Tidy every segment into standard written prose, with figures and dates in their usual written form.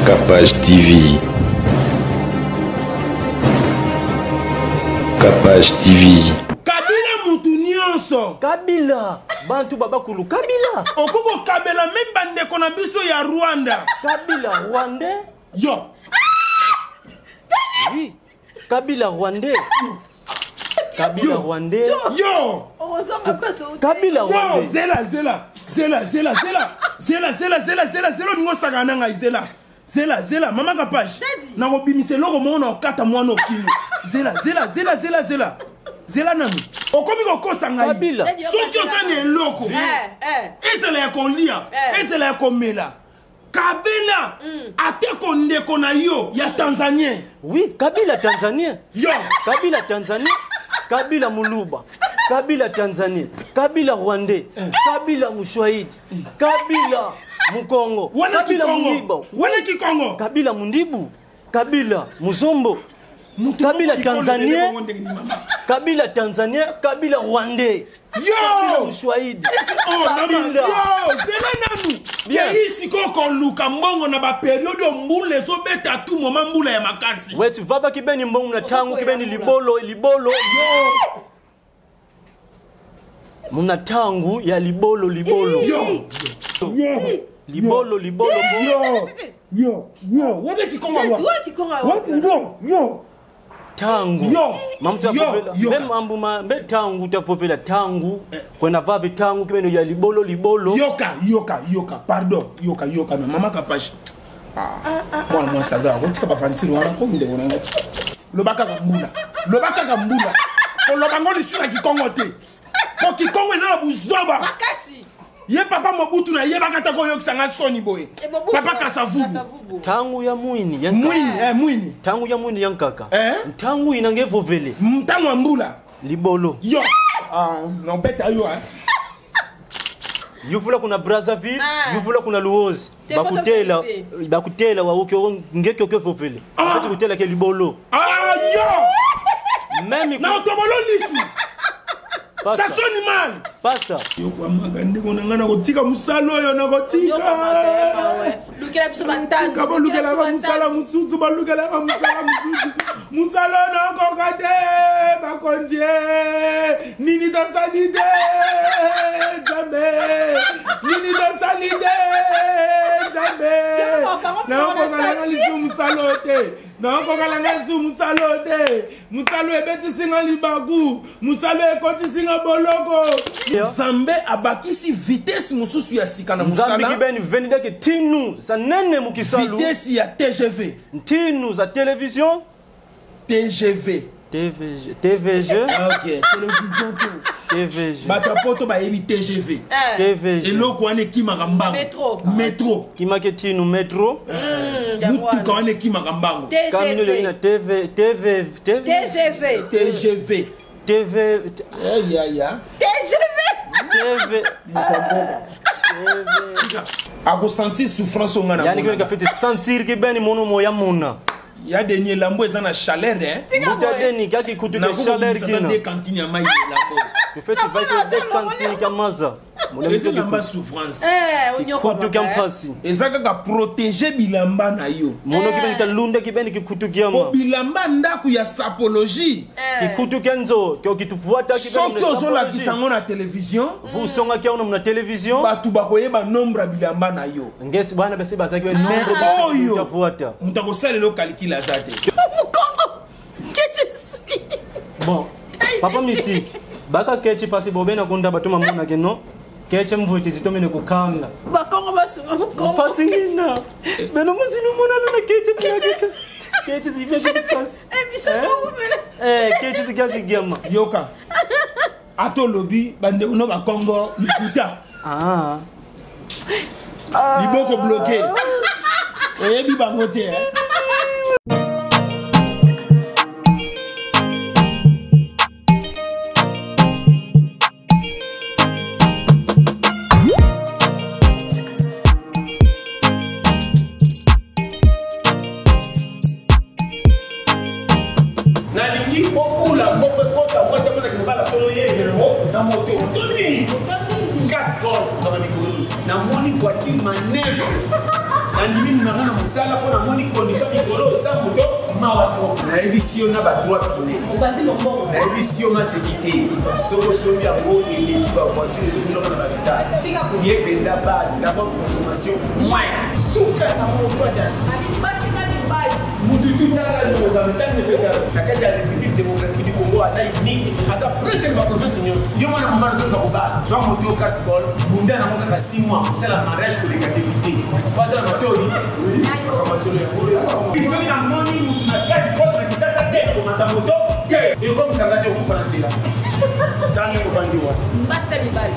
Capage TV. Capage TV. Kabila mutu nyonso. Kabila bantu babakulu Kabila. Okoko kabela même bandeko na biso ya Rwanda. Kabila Rwandais. Yo. Oui. Kabila Rwandais. Kabila Rwandais. Yo. Kabila Rwandais. Zela ningo sakana ngai zela mama Capage na kobimise loko mona okata mwana okimi zela nanu okomi kokosa ngai Kabila soki osani eloko ezela ya kolia ezela ya komela Kabila ateko ndeko na yo ya Tanzanien. Oui, Kabila Tanzanien. Yo. Kabila Tanzanien. Kabila Muluba. Kabila Tanzania. Kabila Rwandais. Kabila Mswahili. Kabila Mukongo. Kabila Mundibo. Wana Kikongo. Kabila Mundibu. Kabila Muzombo. Kabila Tanzania. Kabila Tanzania. Kabila Rwandais. Yo! Mswahili. Oh, Kabila. Yo, zela nanu. Isi koko luka mbongo na ba periode mbule zo beta tu moma mbula ya makasi. Wetu vava kibeni mbongo na tangu kibeni libolo. Yo. Muna tangu ya libolo. Yo. Libolo. Yo. Wade Kikongo wa? Yo. Tangu. Yo. Mamtu ya povela. Mbe mambu mbe tangu utavovela tangu. Kwena vave tangu kibeni ya libolo. Yoka. Pardon. Yoka na mama Capage. Mwana saza ngotika bafantiri wana ko ndeko nanga. Lobaka kambula. Loba ngoli sura Kikongo te. Ko Kikongo ezala buzoba. Makasi. Ye papa Mobutu na ye bakata ko yokisanga soni boye. Papa Kasavubu. Tangu ya mwini mwini. Tangu ya mwini yankaka. Tangu inangevovele. Mtangu ambula. Libolo. Yo. Non beta yo Yufula kuna Brazzaville, yufula kuna Luozi. Bakutela wa uke ngeke okevovele. Ati kutela ke libolo. Yo. Même na otobolo lisu. Ça sonne mal. Pasta. Yo kwa magande konanga na kotika musalo yo na kotika. Lukela biso batani. Kabo lukela ba musala musuzu ba lukela ba musala musuzu. Musalo na kokate bakonje. Nini dosanide. Jambe. Nini dosanide. Jambe. Na kokalanga lisu musalo te. Na kokalanga lisu musalo te. Musalo ebeti singa libagu. Musalo ekoti singa boloko. Zambe abakisi vitesse mususu ya sika na musala. Zambe kibeni venida ke tinu sa nene mukisalu. Vitesse ya TGV. Tinu za télévision. TGV. TVG. Ok. Télévision. TVG. Batapoto ba yebi TGV. TVG. Eloko wane kimaka mbango. Metro. Kimake tinu metro. Mutuka wane kimaka mbango. TGV. TGV. Ako sentir souffrance au ngana. Yani kwa fait sentir que ben mono moya mona. Ya denye lambo eza na chaleur Mutadeni kaki kutu de chaleur kina. Na cantine ya mai lambo. Le fait va se de cantine kamaza. Eza lamba souffrance. Kutu kampasi. Eza kaka protéger bilamba na yo. Mono kibeni kalunda kibeni kikutu kiama. Bilamba ndaku ya sapologie. Kikutu kenzo kyo kitufuata kibeni. Soki ozola kisango na télévision. Vous songa kia na télévision. Batu bakoyeba nombre bilamba na yo. Ngesi bana basi basaki nombre ba kufuata. Mutako sale lo calcul azate. Bon. Papa Mystique. Baka kechi pasi bobena kunda batuma mona keno. Keche mvuti zitomene kukanga. Bakongo basunga mukongo. Pasi ngina. Beno musinu mona na keche tia. Keche ziveke pasi. Keche zikazi giama. Yoka. Ato lobi bande uno bakongo likuta. Liboko bloqué. Oyebi bango te. Nalingi okula ngombe kota mwasa mwana kinobala solo yeye na moto toni cascol kama mikulu na moni voiture manevre andimi numéro na mosala pour na moni condition likolo sa moto mawa na ebisio na ba droit kiné obandi lombo na ebisio ma sécurité solo sobi ya bo et ba voiture zo na ba bita tika ko ye benza base d'abord consommation moins suka na moto dance abi basi na bibai mutu tutala nos habitants de pesa na kati ya République démocratique du Congo asa unique asa presque ma province nyos yo mona mama zo ko ba zo moto cascol bunda na moka 6 mois c'est la mariage que les gars députés pas ça moto oui comme ça le il faut na moni mutu na cascol na kisasa te ko mata moto et comme ça ngati ko fana nzela tani ko bandiwa basi na bibai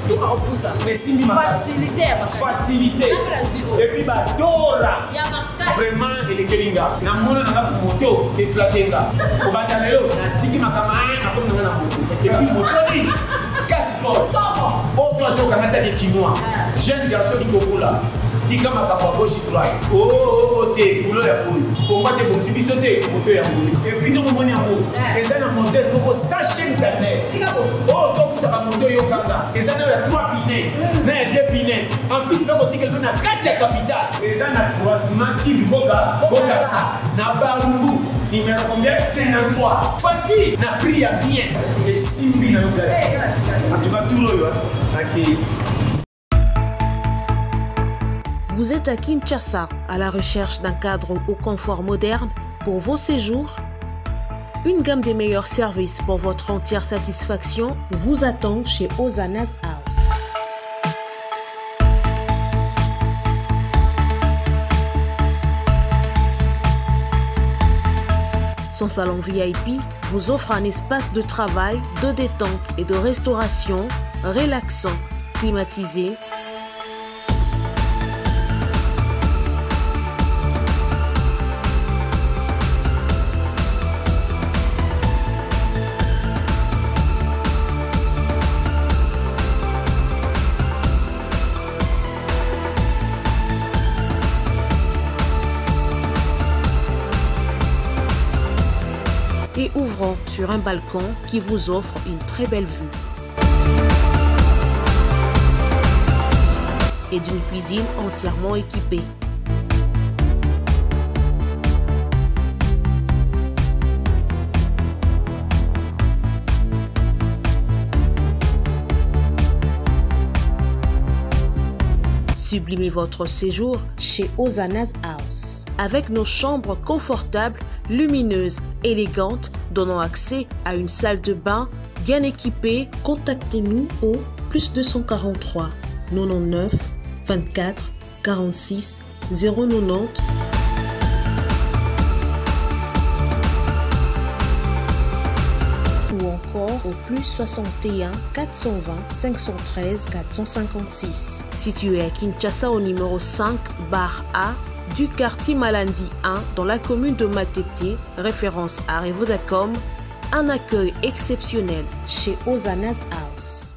tout à opousa facilité facilité et puis ba dora vraiment ele kelinga na mona na moto e flatenga ko bandalelo na tiki makama na ko na moto et puis moto ni cascol o place au kamata de quinoa jeune garçon qui kokola tika makaba gauche droite te boulot ya boy combat de bon biso te moto ya boy et puis no moni amour eza na modèle pour sachet internet tika ko to kusa ka moto yo kanga eza na ya 3 pinets na ya 2 pinets en plus na ko tika na katia capital eza na croisement qui boga sa na barumbu numéro combien 33 voici na prix ya bien et simbi na yo gars en tout cas tout yo aki. Vous êtes à Kinshasa, à la recherche d'un cadre au confort moderne pour vos séjours? Une gamme des meilleurs services pour votre entière satisfaction vous attend chez Hosanna's House. Son salon VIP vous offre un espace de travail, de détente et de restauration relaxant, climatisé, et ouvrant sur un balcon qui vous offre une très belle vue. Et d'une cuisine entièrement équipée. Sublimez votre séjour chez Hosanna's House. Avec nos chambres confortables, lumineuses, élégantes, donnant accès à une salle de bain bien équipée, contactez-nous au +243 99 24 46 090 ou encore au +61 420 513 456. Situé à Kinshasa au numéro 5 bar A du quartier Malandi 1 dans la commune de Matete, référence à Revodacom, un accueil exceptionnel chez Hosanna's House.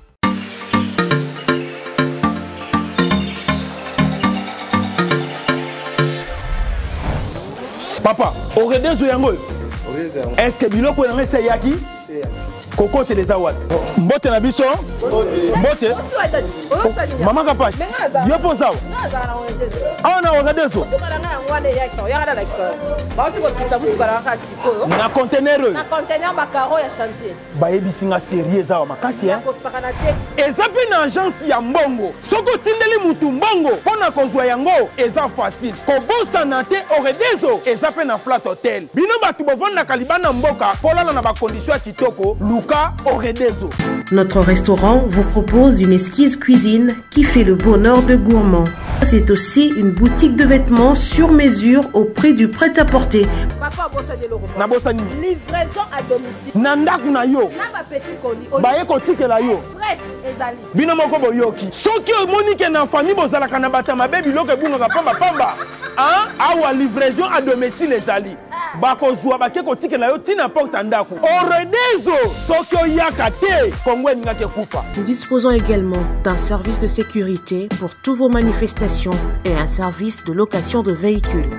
Papa, Oredezo yango. Est-ce que biloko yango c'est yaki? Koko te les awad. Mbote na biso? Mbote? Mama kapash. Yo posao. Ah na Oredezo. Na conteneur. na conteneur bakaro ya chantier. Ba ebisinga sérieux za makasi hein. Eza pe na agence ya mbongo. Soko tindeli mutu mbongo pona kozwa yango eza facile. Kobosa na te Oredezo eza pe na flat hotel. Bino batu bovanda kalibana mboka polala na ba condition kitoko Luka Oredezo. Notre restaurant vous propose une exquise cuisine qui fait le bonheur de gourmands. C'est aussi une boutique de vêtements sur mesure au prix du prêt-à-porter. Papa bosani loko. Na bosani. Livraison à domicile. Nandaku na yo. Na ba petit colis. Baye ko tikela yo. Presse ezali. Bino moko boyoki. Soki omonike na famille bozalaka na batama be biloko ebungaka pamba pamba. Hein? Awa livraison à domicile ezali. Bakozwa bake ko tikela yo tina porte ndaku. Oredezo soki oyaka te Kongo ningake kufa. Nous disposons également d'un service de sécurité pour toutes vos manifestations et un service de location de véhicules.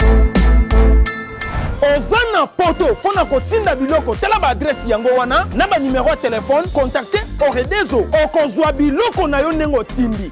Ozana poto pona kotinda biloko tela ba adresse yango wana na ba numéro de téléphone contactez Oredezo okozwa biloko na yo nengo tindi.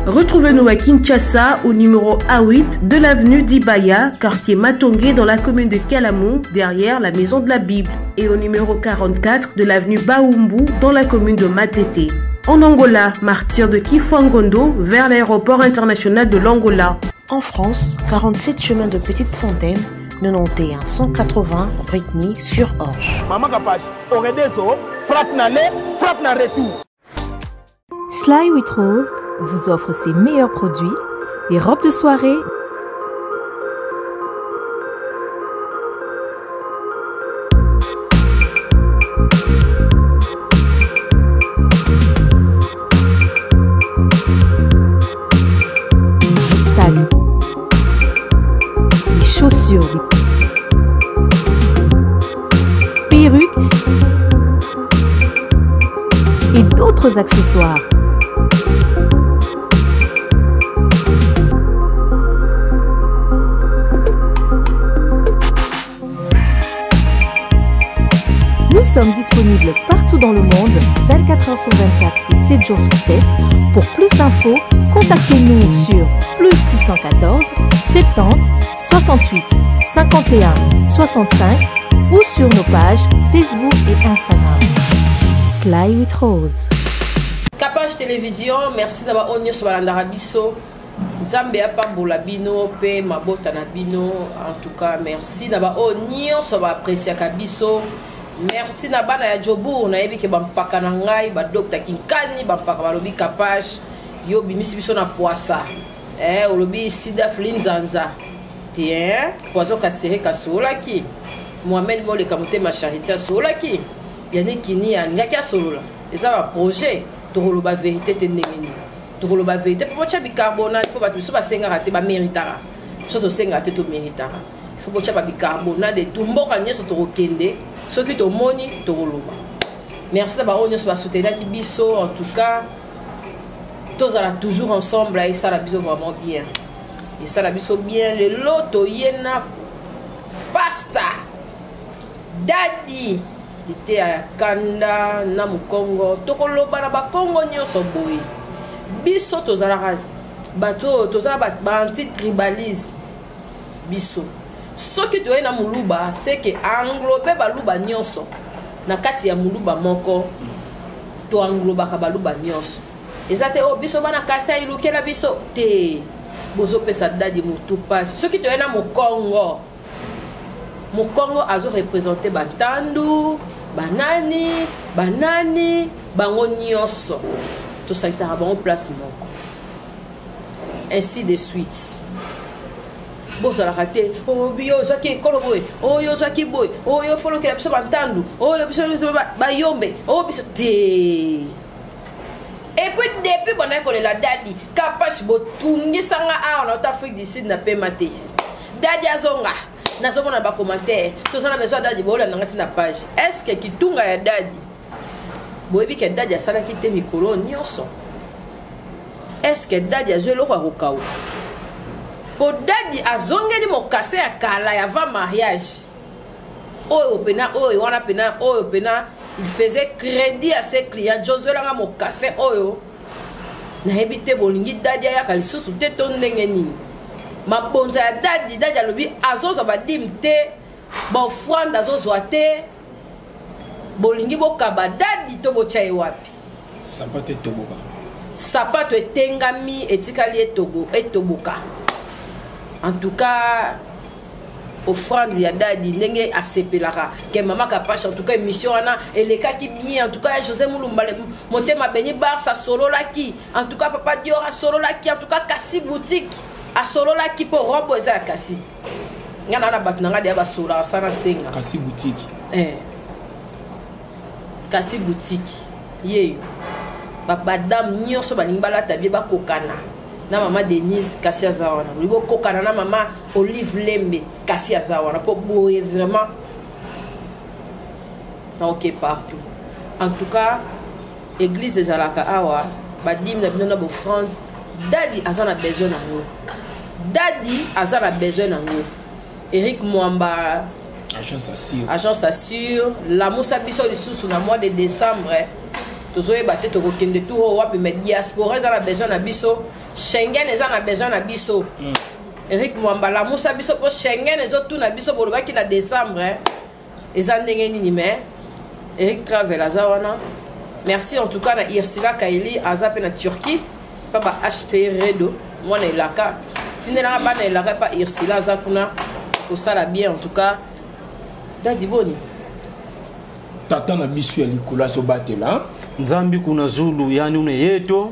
Retrouvez-nous à Kinshasa au numéro A8 de l'avenue d'Ibaya, quartier Matongé dans la commune de Kalamou, derrière la Maison de la Bible, et au numéro 44 de l'avenue Baoumbu dans la commune de Matete. En Angola, martyr de Kifwangondo vers l'aéroport international de l'Angola. En France, 47 chemin de Petite Fontaine, 91 180 Brittany sur Orge. Maman capable, aurait des os, frappe na lait, frappe na retour. Sly with Rose vous offre ses meilleurs produits, les robes de soirée, les sacs, les chaussures, les perruques et d'autres accessoires. Nous sommes disponibles partout dans le monde, 24 h sur 24 et 7 jours sur 7. Pour plus d'infos, contactez-nous sur +614 70 68 51 65 ou sur nos pages Facebook et Instagram. Sly with Rose. Capage Télévision, merci d'avoir onyo sur l'Andarabiso. Nzambe apambola bino pe mabota na bino. En tout cas, merci d'avoir onyo sur apprécier Kabiso. Merci na bana ya Jobour na yebi ke bampaka na ngai ba Dr Kinkani bampaka balobi Capage yo bimisi biso na poisa olobi sida flinzanza tiens poison kasere kasolaki Mohamed Mole kamote ma charité solaki yani kini ya ngaki asolola eza ba projet tokoloba vérité te ndengeni tokoloba vérité po cha bicarbonate po batu so basenga te ba méritara so to senga te to méritara il faut bo cha ba bicarbonate de tumboka nyeso to kende ce qui te moni to koloba merci d'avoir on se soutenir qui biso en tout cas tous à toujours ensemble et ça la biso vraiment bien et ça la biso bien le loto yena pasta dadi était à Kanda na Mukongo to koloba na ba Kongo nyoso boy biso to zala bato to zala ba anti tribalisme biso ce que tu es na muluba c'est que englober baluba nyonso na kati ya muluba moko to engloba ka baluba nyonso ezate o biso bana kasa ilukela biso te bozo pesa dadi mutu pas ce que tu es na Mukongo azo représenter batandu banani bango nyonso to ça ça bon place moko ainsi de suite. Bozala raté oh bio zaki koloboy oh yo zaki boy oh yo folo kila biso bantandu oh yo biso ba yombe oh biso te et puis depuis bon ko la dadi Capage botungi sanga a en Afrique du Sud na pemate dadi azonga nazomona ba commentaire to sana besoin dadi bola na ngati na page est-ce que kitunga ya dadi boyebi ke dadi asala kite mikolo nyonso est-ce que dadi azelo kwa kokau Dadi azongeli mokase ya kala ya va mariage. Oyo pena oyo wana pena oyo pena il faisait crédit à ses clients. Josué langa mokase oyo. Na hebite bolingi dadi ya kalisusu te to ndenge nini. Mabonza ya dadi alobi azozo ba dimte ba offrande azozo te. Bolingi bokaba dadi to bochaye wapi. Sapato toboka. Sapato etengami etikali etogo etoboka. En tout cas, offrande ya dadi ndenge asepelara ke mama Capage en tout cas émission ana eleka ki bien en tout cas José Mulumba motema beni bar sa solo laki en tout cas papa Dior a solo laki en tout cas Kasi boutique a solo laki pour robo eza Kasi ngana na batnanga dia ba solo sana senga Kasi boutique Kasi boutique yeyo papa dame nyonso balingi balata bie bakokana na mama Denise Kasi azawana libo kokana na mama Olive Lembe Kasi azawana pour boyer vraiment ok partout en tout cas église des alaka awa badim na bino na offrande dadi azana besoin nango dadi azana besoin nango Eric Mwamba agence assure la musa biso lisusu na mois de décembre tozoyeba te tokokende tout wapi mais diaspora ezala besoin na biso Schengen eza na besoin na biso. Eric Mwambala Moussa biso pour Schengen ezo tout na biso pour le baki na décembre. Eza ndenge nini mais Eric Travel azawana. Merci en tout cas na Irsila Kaili azape na Turquie. Papa HP Redo moi na Elaka. Tinela ba na Elaka pa Irsila azakuna pour ça la bien en tout cas. Dadi Boni. Tata na biso ya likola so batela. Nzambi kuna Zulu yani une yeto.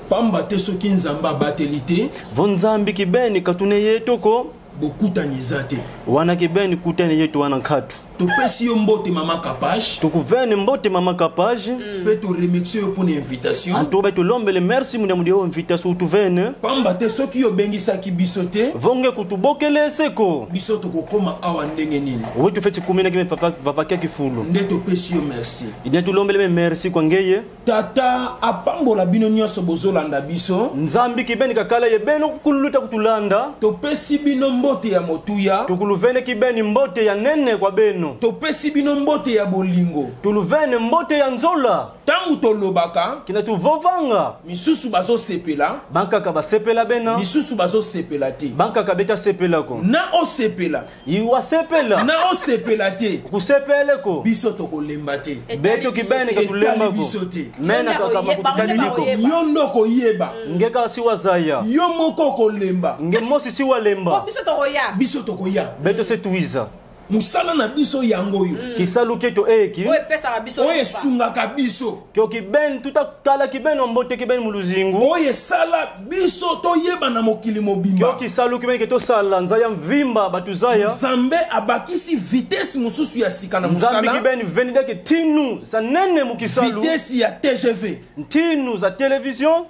Pamba te soki nzamba batelite. Von Nzambi kibeni katune yeto ko. Bokutanizate. Wana kibeni kutene yeto wana katu. Topesi yo mbote mama Kapage. Tukuvene mbote mama Kapage. Pe to remercier yo pour invitation. Anto beto lombele merci mundi yo invitation tuvene. Pamba te soki yo bengisa ki bisote. Vonge kutubokele seko. Bisoto ko koma awa ndenge nini. Wetu feti kumina kime papa kia kifulu. Nde topesi yo merci. Ide tu lombele merci kwa ngeye. Tata apambola bino nyonso bozolanda biso. Nzambi kibeni kakala yebeno kuluta kutulanda. Topesi bino mbote ya motuya. Tukuluvene kibeni mbote ya nene kwa beno. Topesi bino mbote ya bolingo. Tuluvene mbote ya nzola. Tangu tolobaka. Kina tuvovanga. Misusu bazo sepela. Banka kaba sepela bena. Misusu bazo sepela te. Banka kabeta sepela ko. Na o sepela. Iwa sepela. Na o sepela te. Kusepele ko. Biso toko lemba te. Beto kibeni katulemba ko. Biso te. Mena kakama kutaliliko. Yondo ko yeba. Ngeka siwa zaya. Yomoko ko lemba. Nge mosi siwa lemba. Biso toko ya. Biso toko ya. Beto se tuiza. Musala na biso yango yo. Kisalu keto eki. Oye pesa ka biso. Oye sunga ka biso. Kyo kiben tuta kala kiben ombote kiben muluzingu. Oye sala biso to yeba na mokili mobimba. Kyo kisalu kiben keto sala nzaya mvimba batuzaya. Zambe abakisi vitesse mususu ya sika na musala. Nzambi kiben venida ke tinu sa nene mukisalu. Vitesse ya TGV. Tinu za television.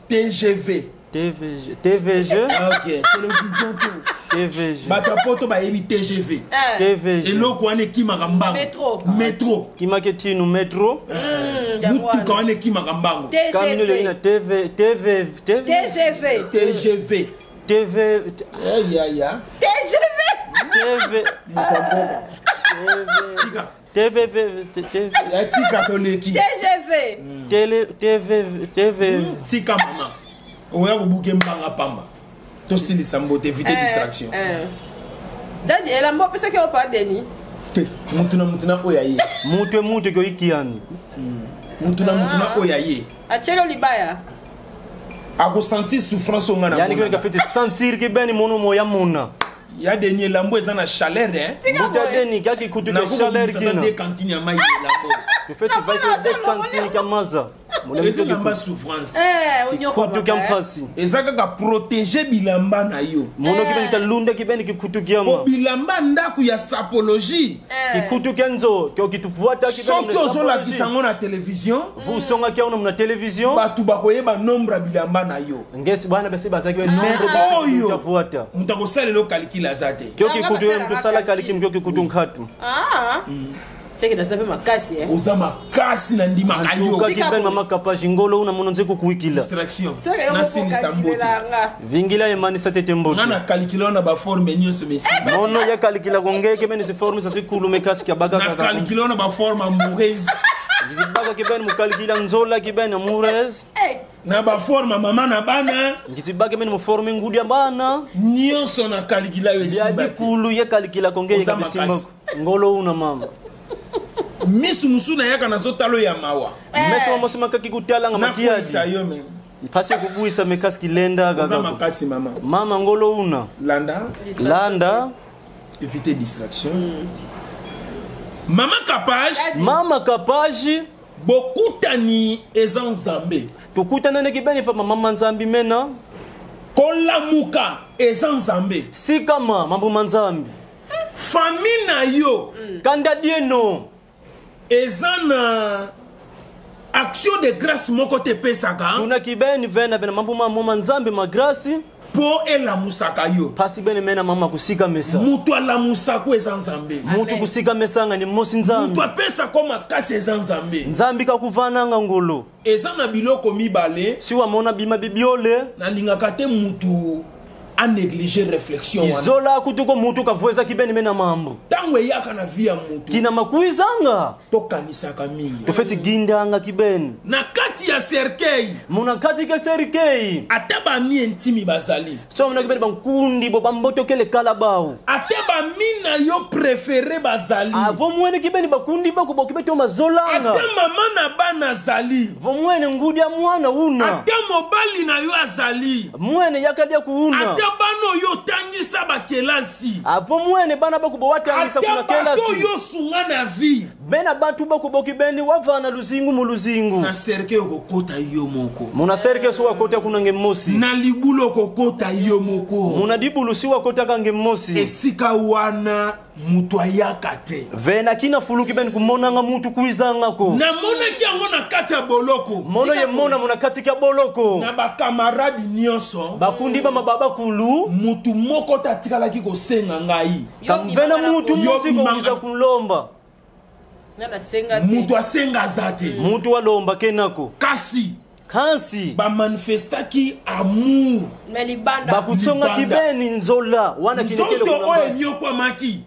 TGV. TVG. Ok. Télévision. TVG. Batapoto ba yebi TGV. TVG. Eloko wane kimaka mbango. Metro. Metro. Kimake tinu metro. Mutuka wane kimaka mbango. TGV. TGV. TGV. TV. Ya. TGV. Tika. TV. Ya tika toleki. TGV. TV. Tika mama. Oya kubuke mbanga pamba. To sili sambo te éviter distraction. Dadi ela mbo pesa ke opa deni. Te mutuna oya ye. Mutu ko ikiani. Mutuna oya ye. Achelo libaya. Ako sentir souffrance au ngana. Yani ko fait sentir que ben mono moya mona. Ya deni lambo eza na chaleur hein. Muta deni kaki kutu de chaleur kina. Na cantine ya mai lambo. Tu fais vai ser cantine kamaza. Eza lamba souffrance. Onyo ko kutu kampasi. Eza kaka protéger bilamba na yo. Mono kibeni talunda kibeni kikutu kiama. Ko bilamba ndaku ya sapologie. Kikutu kenzo kyo kitufuata kibeni. Soki ozola kisango na télévision. Vous songa kia na télévision. Batu bakoyeba nombre bilamba na yo. Ngesi bana bese bazaki nombre bafuata. Mutako salelo calcul azate. Kyo kikutu mtu sala kaliki mkyo kikutu nkatu. C'est que ça fait ma casse hein. Oza makasi na ndima kayo. Ka kiben mama Kapage ngolo una mononze kukuikila. Distraction. Na sini sambote. Vingila yemani satete mbote. Ngana calculer na ba forme nyonso mesi. Mono ya calculer kongeke ben se forme sa se kulu mekasi ya baga kaka. Na calculer na ba forme amoureuse. Ngizibaga kiben mu calculer nzola kiben amoureuse. Na ba forme mama na bana. Ngizibaga ben mu forme ngudi ya bana. Nyonso na calculer yo simba. Ya kulu ya calculer kongeke kabisimba. Ngolo una mama. Misu musuna yaka na zotalo ya mawa. Meso mama sima kaki kutala nga makiaji. Nakuisa yo men. Pasi kubuisa mekasi kilenda gaga. Oza makasi mama. Mama ngolo una. Landa. Éviter distraction. Mama Kapage. Bokutani eza nzambe. Tukutana ne kibeni pa mama nzambi mena. Kolamuka eza nzambe. Sikama mambo manzambi. Famille na yo. Kanda dieno. Eza na action de grâce moko te pesaka. Tuna kibeni vena mambo mama nzambi ma grâce. Po ela musaka yo. Pasi bene mena mama kusika mesa. Mutu ala musako eza nzambe. Mutu kusika mesa nga ni mosi nzambi. Mutu apesa koma kasi eza nzambe. Nzambi kakuvana nga ngolo. Eza na biloko mibale. Si wa mona bima bibiole. Na lingaka te mutu a négligé réflexion izola kutuko mutu kavweza kibeni mena mambo tango yaka na via mutu kina makuizanga tokanisaka mingi tofeti gindanga kibeni na kati ya cercueil muna kati ke serikei ata bami intimi bazali so muna kibeni bankundi bo bambotokele kalabao ata bami na yo préféré bazali avo mwene kibeni bakundi bako bokibeto mazolanga ata mama na bana zali vo mwene ngudi ya mwana una ata mobali na yo azali mwene yakadia kuuna ata bano yo tangisa bakelasi avo mwene bana bako bo watangisa kuna kelasi ata bato yo sunga na vie bena batu bako bokibeni wavana luzingu mu luzingu na cercueil okokota yo moko muna serke so wakota kuna ngemosi na libulo okokota yo moko muna dibulu si wakota kange mosi esika wana mutu ayaka te vena kina fuluki ben kumonanga mutu kuizanga ko na monaki yango na kati ya boloko mono ye mona muna kati ya boloko na bakamaradi nyonso bakundi ba mababa kulu mutu moko tatikalaki kosenga ngai kamvena mutu mosi koiza kulomba mutu asenga aza te mutu walomba kenako kasi bamanifestaki amour bakutsonga kibeni nzola wana kinekele kuna oyo enyokwamaki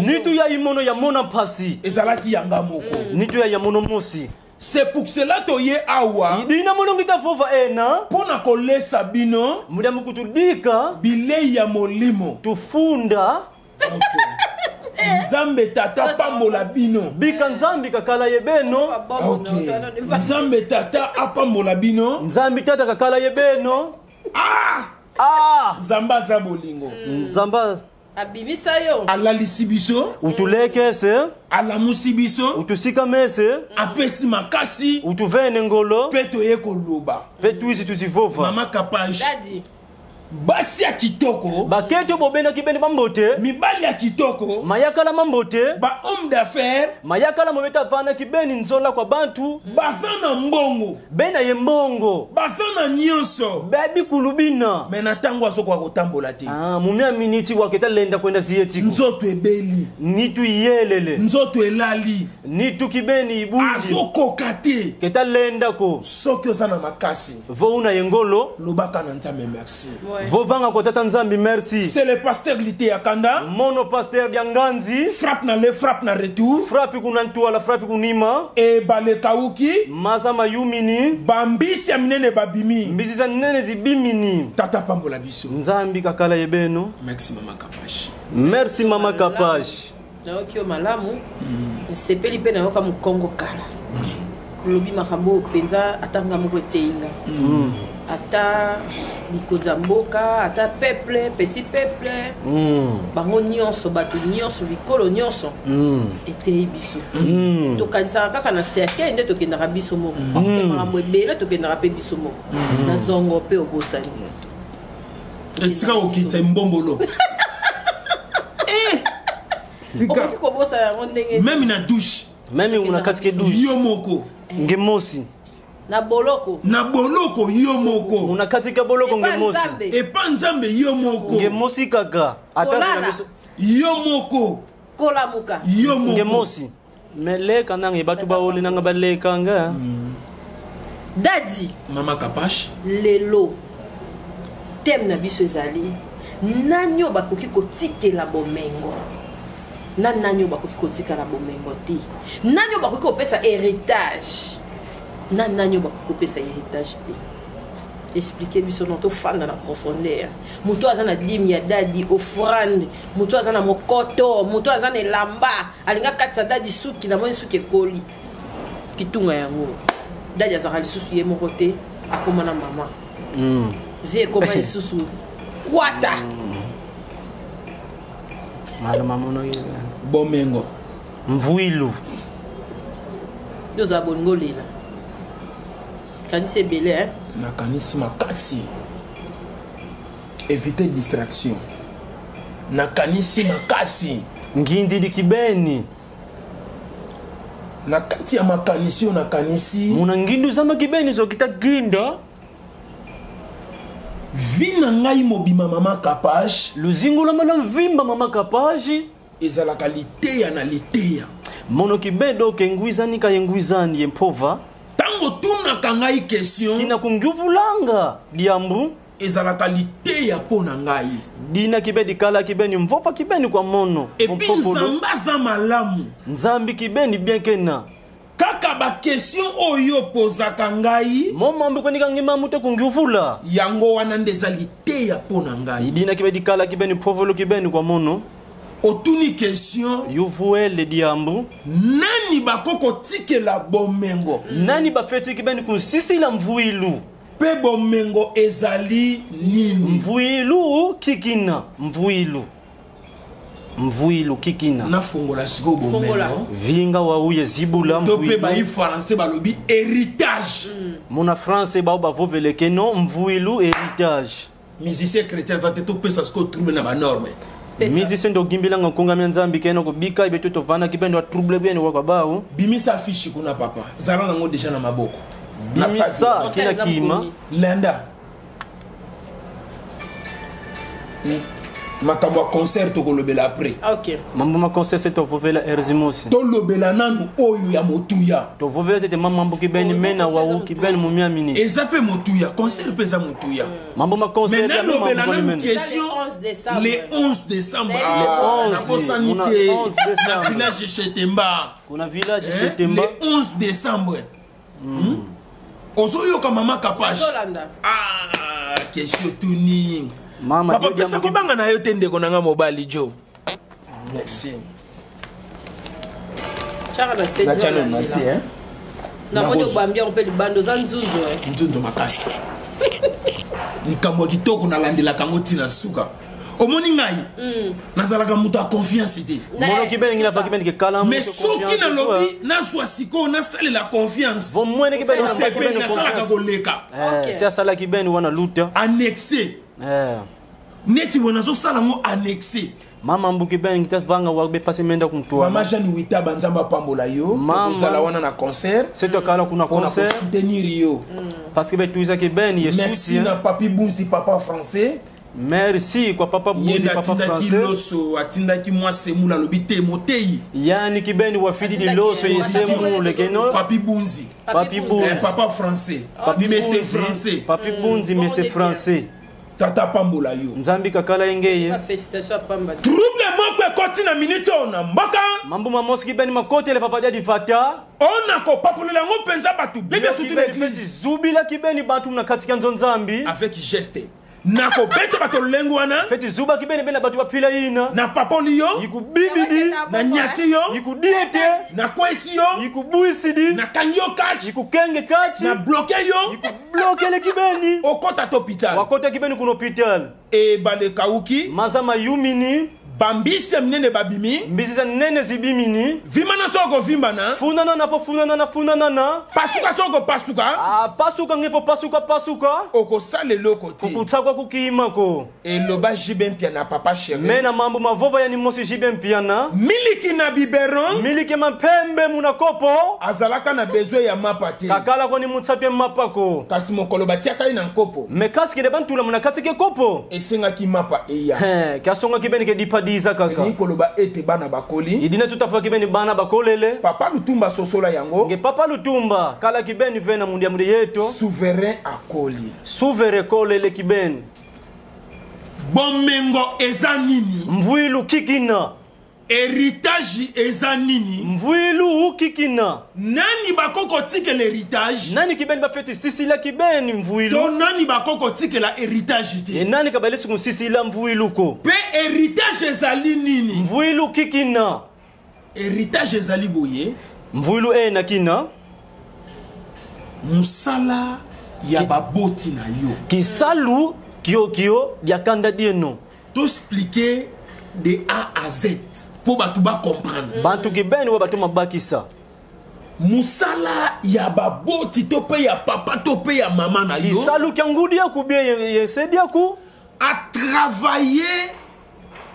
nitu ya imono ya mona mpasi ezalaki yanga moko nitu ya mono mosi c'est pour cela toye awa idina mono ngita fova ena pona kolesa bino muda mukutudika bilei ya molimo tufunda Nzambe tata pambola bino bika nzambi kakala yebeno Nzambe tata apambola bino nzambi tata kakala yebeno Nzamba za bolingo nzamba abimisa yo alalisi biso utulekese alamusi biso utusika mese apesi makasi utuvene ngolo pe toye koloba pe tuisi tuzivova mama kapage basi ya kitoko baketo bobena kibeni bambote mibali ya kitoko mayakala mambote ba homme d'affaires mayakala mobeta vana kibeni nzola kwa bantu basana mbongo bena ye mbongo basana nyonso bebi kulubina mena tango azokwa kotambola te mumia miniti waketa lenda kwenda sietiko nzoto ebeli nitu yelele nzoto elali nitu kibeni ibundi azokoka te keta lenda ko soki oza na makasi vo una yengolo lobaka na Nzambe merci vovanga kwa tata Nzambi merci c'est le pasteur Lité Yakanda mono pasteur Bianganzi frappe na le frappe na retour frappe kuna ntuala frappe kunima e bale kauki maza mayumini bambisi ya minene babimi mbisi za nene zibimini tata pambola biso Nzambi kakala yebeno merci mama Kapash merci mama Kapash na okio malamu sepeli pe na yoka mukongo kala lobi makambo penza atanga moko eteinga ata likonza mboka ata peuple petit peuple bango nyonso bato nyonso bikolo nyonso etei biso tokanisaka kaka na cercueil nde tokendaka biso moko makambo ebele tokendaka mpe biso moko na zongo mpe obosani esika okita mbombolo okoki kobosana yango ndenge même na douche même una katike douche yo moko ngemosi na boloko yo moko una katika boloko ngemosi epa Nzambe yo moko ngemosi kaka ataka yo moko kolamuka yo moko ngemosi meleka nange batu baoli nanga balekanga dadi mama Kapash lelo tem na biso ezali nani oyo bakoki kotikela bomengo nani oyo bakoki kotikala bomengo te nani oyo bakoki kopesa héritage nani oyo bakoki kopesa héritage te expliquer biso non tofanda na profondeur moto aza na dimi ya dadi offrande moto aza na mokoto moto aza na elamba alinga katisa dadi suki na moni suki ekoli kitunga yango dadi azaka lisusu ye moko te akoma na mama vie ekoma lisusu kwata bomengo mvuilu yoza bolingo lela kanisi ebele nakanisi makasi éviter distraction nakanisi makasi ngindi kibeni na kati ya makanisi yo nakanisi muna ngindu za makibeni zokita ginda vina ngai mobima mama Kapash luzingu la mana vimba mama Kapashi ezalaka liteya na liteya mono kibedo kengwizani ka yengwizani yempova tango tunaka ngai question kina kunguvulanga diambu ezala qualité ya pona ngai. Dina kibeni kala kibeni mvofa kibeni kwa mono. Et puis nzamba za malamu. Nzambi kibeni bien kena. Kaka ba question oyo pozaka ngai. Momambi kwenika ngima mute kungiuvula. Yango wana ndezalité ya pona ngai. Dina kibeni kala kibeni povolo kibeni kwa mono. Otuni question. Yuvuele diambu. Nani bakoko tike la bomengo. Nani bafeti kibeni kunsisi la mvuilu. Pe bomengo ezali nini. Mvuilu kikina. Mvuilu kikina. Na fongola siko bomengo. Vinga wa uye zibula mvuilu. Tope ba yi français balobi héritage. Mona français ba vovele keno mvuilu héritage. Musicien chrétien zate to pesa siko trouble na ba norme. Musicien do gimbila ngakunga myanzambi keno ko bika ibeto to vana kibendo wa trouble bien wa bao. Bimisa fiche kuna papa. Zala nango déjà na maboko. Bimisa kina kima. Lenda. Makambo concert to kolobela après. OK. Mambo ma concert to vovela erzimosi. To lobela nanu oyo ya motuya. To vovela tete mambo kibeni mena wa kibeni mumia minute. Ezape motuya, concert pesa motuya. Mambo ma concert ya lobela nanu question le 11 décembre. Le 11 décembre. Village Chetemba. Kuna village Chetemba. Le 11 décembre. Ozoyo ka mama kapage. Ah, question tuning. Mama papa pesa ko banga na yo tende ko nanga mobali jo. Merci. Chara c'est Dieu. Merci hein. Na moni obambia on peut le bando za nzunzo eh. Nzunzo makasi. Nikambo kitoko na landela kango tina suka. Omoni ngai. Nazalaka mutu a confiance ite. Mono kibeni ngina fa kibeni ke kala mais soki na lobi na swasiko na sale la confiance. Bon mwene kibeni na fa kibeni na sala ka koleka. Si asala kibeni wana luta. Annexé. Neti wana zo sala ngo annexé. Mama mbuki ben ngita vanga wa be passer menda kumtoa. Mama Jeanne Wita banzamba pambola yo. Mama sala wana na concert. C'est to kala kuna concert. Pour soutenir yo. Parce que be tuisa ke ben ye soutien. Merci na papi Bunzi papa français. Merci kwa papa Bunzi papa français. Loso atindaki moi semula lobité motei. Yani kibeni wa fidi di loso ye semule keno. Papi Bunzi. Papi Bunzi. Papa français. Papi Monsieur français. Papi Bunzi monsieur français. Tata pambola yo. Nzambi kakala engeye. Félicitations à Pamba. Trouble moi ko kontina minute ona mbaka. Mambo mamoski beni makote le papa dia fata. Ona ko papulela ngo penza batu. Bébé surtout l'église. Zubila kibeni batu na katika nzambi. Avec geste. Nako bete bato lengo wana. Feti zuba kibeni bena batu bapila ina. Na papoli yo. Yikubibidi. Na nyati yo. Yikudiete. Na kwesi yo. Yikubuisidi. Na kanyo kachi. Yikukenge kachi. Na bloqué yo. Yikubloke le kibeni. Okota hôpital. Wakota kibeni kuno hôpital. E bale kauki. Mazama yumini. Bambise mnene babimi. Mbisi nene zibimini. Vimana soko vimbana. Funana na po funana na. Pasuka soko pasuka. Ah pasuka ngefo pasuka. Oko sale lokoti. Kukutsakwa kukima ko. E loba jiben piana papa chéri. Mena mambo mavova yani mosi jiben piana. Miliki na biberon. Miliki mapembe munakopo. Azalaka na besoin ya mapati. Kakala ko ni mutsapye mapako. Kasi mokolo batiaka ina nkopo. Mekaski de bantula munakati ke kopo. Esenga ki mapa eya. Kasonga kibeni ke dipa kaka. Ni koloba ete bana bakoli. Idina tutafa kibeni bana bakolele. Papa Lutumba sosola yango. Nge papa Lutumba kala kibeni vena mundia mundi yeto. Souverain akoli. Souverain kolele kibeni. Bomengo ezanini. Mvuilu kikina. Héritage ezanini. Mvuilu kikina. Nani bakoko tike l'héritage? Nani kibeni bafeti sisila kibeni mvuilu. To nani bakoko tike la héritage te? E nani kabalisi kun sisila mvuilu ko? Pe héritage ezali nini? Mvuilu kikina. Héritage ezali boye. Mvuilu na kina. Musala ya baboti na yo. Kisalu kio diakanda dieno. To expliquer de A à Z. Pour batuba comprendre. Bantu kibeni wa batu mabakisa. Musala ya baboti tope ya papa tope ya maman na yo. Kisalu kiangudi ya kubie yesedia ku. A travailler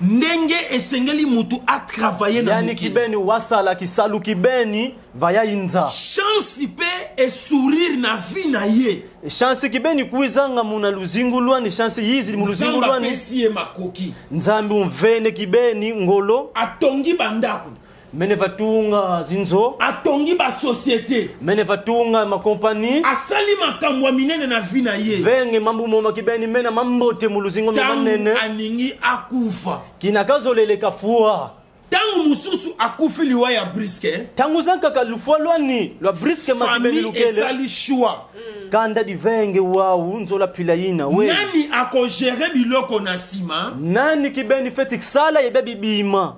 ndenge esengeli mutu a travailler na yani kibeni wasala kisalu kibeni vaya inza. Chance pe e sourire na vie na ye. Chance kibeni kuizanga muna luzingu luani chance yizi mu luzingu luani. Nzambi makoki. Nzambi umvene kibeni ngolo. Atongi bandaku. Mene vatunga zinzo. Atongi ba société. Mene vatunga ma compagnie. Asali makambo minene na vina ye. Venge mambu moma kibeni mena mambote muluzingo manene. Aningi akufa. Kinakazolele kafua. Tangu mususu akufi liwa ya briske. Tangu zanka kalufua lwani lwa briske makibeni lukele. Famille esali choix. Kanda di venge wau nzola pilayina we. Nani ako gérer biloko na sima? Nani kibeni feti ksala yebe bibima?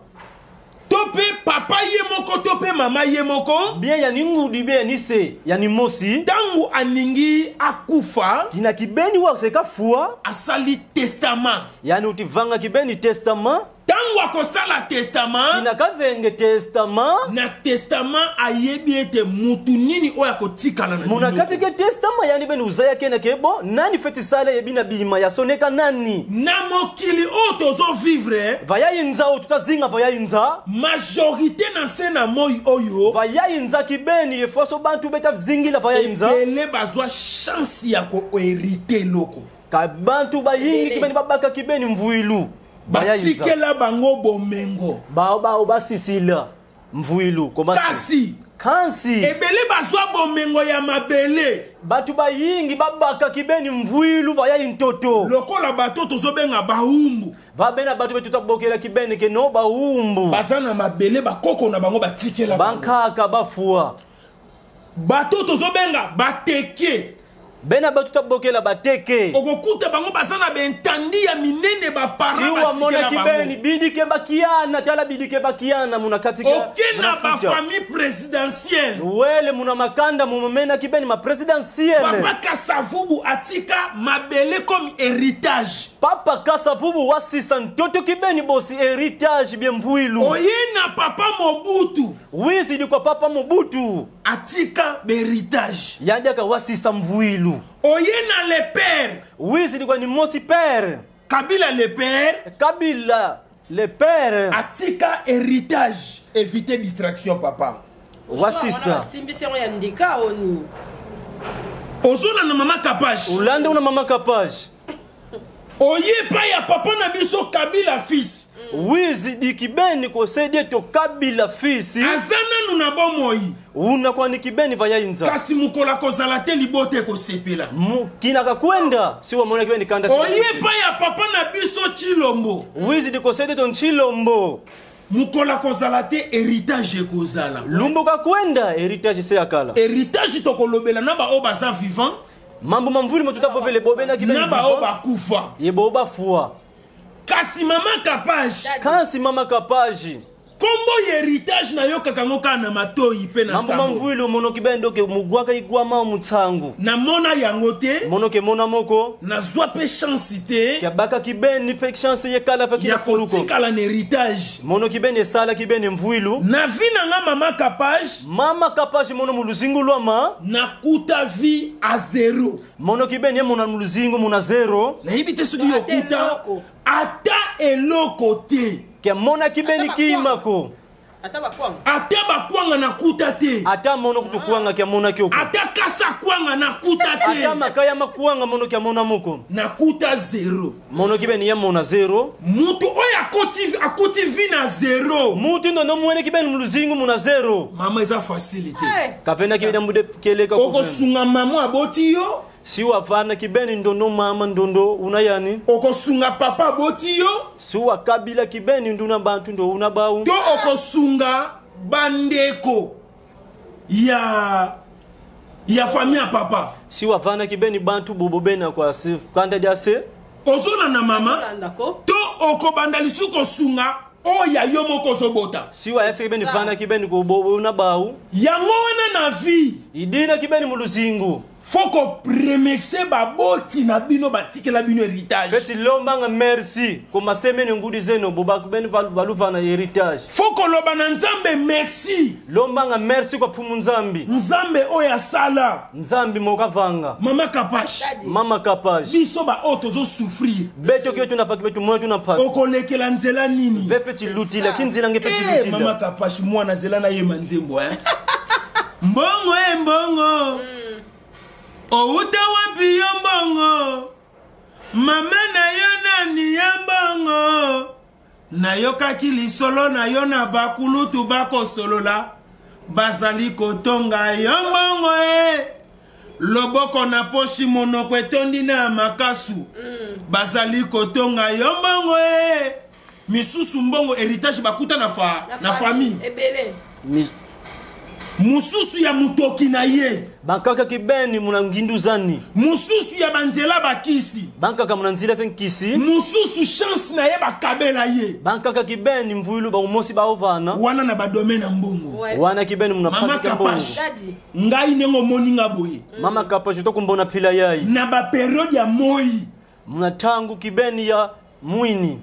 Tope papa yemoko tope mama yemoko. Bien ya ningu di bien nise ya ni mosi. Tangu aningi akufa. Kina kibeni wau seka fua. Asali testament. Yani utivanga kibeni testament. Tangu akosala testament. Kina kavenge testament. Na testament ayebi ete mutu nini oya kotikala na muna kati ke testament yani beni uzaya kena kebo. Nani feti sala yebina bima ya soneka nani? Na mokili otozo vivre. Vaya inza o tutazinga vaya inza. Majorité na sena moi oyo. Vaya inza kibeni yefoso bantu beta zingila vaya inza. Ele bazwa chance ya ko hériter loko. Ka bantu bayingi kibeni babaka kibeni mvuilu. Batikela bango bomengo. Bao basisila mvuilu komasi. Kansi. Ebele bazwa bomengo ya mabele. Batu bayingi babaka kibeni mvuilu vaya intoto. Lokola bato tozobenga baumbu. Vabena batu betu tabokela kibeni ke no baumbu. Bazana mabele bakoko na bango batikela bango. Bankaka bafua. Bato tozobenga bateke. Bena batu tabokela bateke. Okokuta bango bazana bentandi ya minene ba para batikela bango. Siwa mona kibeni bidike bakiana tala bidike bakiana muna katika. Okena ba famille présidentielle. Wele muna makanda mumena kibeni ma présidentielle. Papa Kasavubu atika mabele comme héritage. Papa Kasavubu wasisa ntoto kibeni bosi héritage bien mvuilu. Oyena papa Mobutu. Wizi di kwa papa Mobutu. Atika héritage. Yandaka wasisa mvuilu. Oyena le père. Wizi di kwa ni mosi père. Kabila le père. Kabila le père. Atika héritage. Éviter distraction papa. Wasisa. Simbisero ya ndika oni. Ozona na mama Kapage. Ulande una mama Kapage. Oye pa ya papa na biso Kabila fils. Wizi di kibeni ko sede to Kabila fils. Azana nuna bomoi. Una kwa ni kibeni vaya inza. Kasi mukola kozala te libote ko sepela. Kina kakwenda siwa mona kibeni kanda. Oye pa ya papa na biso Chilombo. Wizi di ko sede to Chilombo. Mukola kozala te héritage kozala. Lumbo kakwenda héritage se akala. Héritage to kolobela na ba obaza vivant. Mambo mamvuli motuta fovele bobena kibeni. Na ba oba kufa. Ye boba fua. Kasi mama Kapage. Kasi mama Kapage. Kombo héritage na yo kakangoka na matoi pe na sambo. Mambo mamvuli mono kibendo ke mugwaka igwama mutsangu. Na mona yango te. Mono ke mona moko. Na zwa pe chance te. Ke baka kibeni pe chance ye kala fa kila fuluko. Ya kotika la héritage. Mono kibeni sala kibeni mvuilu. Na vina nga mama Kapage. Mama Kapage mono muluzingu lwama. Na kuta vie a zero. Mono kibeni mona muluzingu muna zero. Na hibite sudi yokuta. Ata eloko te. Ke mona kibeni kimako. Ata bakwanga. Ata bakwanga na kuta te. Ata mono kutukwanga ke mona kyoko. Ata kasa kwanga na kuta te. Ata makaya makwanga mono ke mona moko. Na kuta zero. Mono kibeni ya mona zero. Mutu oya akoti vi na zero. Mutu ndo mwene kibeni muluzingu muna zero. Mama eza facilité. Kavena kibeni mbude keleka kufena. Oko sunga mama aboti yo. Siwa fana kibeni ndondo mama ndondo unayani. Okosunga papa boti yo. Siwa kabila kibeni nduna bantu ndo unabau. To okosunga bandeko ya famille papa. Siwa fana kibeni bantu bobobena kwa sif kanda jase. Ozona na mama. To okobanda lisuko sunga oya yo moko zobota. Siwa yase kibeni fana kibeni ko bobo unabau. Yango wana na vie. Idina kibeni muluzingu. Foko premexe baboti na bino batikela bino héritage. Feti lombanga merci koma semene ngudi zeno boba kubeni valuva na héritage. Foko loba na nzambe merci. Lombanga merci kwa pumu nzambi. Nzambe oya sala. Nzambi moka vanga. Mama Kapage. Mama Kapage. Biso ba oto zo souffrir. Beto kyo tuna paki beto mwana tuna passe. Okolekela nzela nini? Ve feti lutila kinzila nge feti lutila. Mama Kapage mwana zela na ye manzembo Mbongo mbongo. Outa wapi yo mbongo. Mama na yo nani ya mbongo. Nayoka kili solo na yo na bakulu tubako solola. Bazali kotonga yombongo Loboko na poshi monoko etondi na makasu. Bazali kotonga yombongo Misusu mbongo héritage bakuta na famille. Ebele. Mususu ya mutoki na ye. Bankaka kibeni munanginduzani. Mususu ya banzela bakisi. Bankaka munanzila senkisi. Mususu chance na ye bakabela ye. Bankaka kibeni mvuilu ba umosi ba ovana. Wana na badome na mbongo. Wana kibeni munapasika mbongo. Ngai nengo moninga boye. Mama kapa juto kumbona pila yai. Na ba periode ya moi. Munatangu kibeni ya mwini.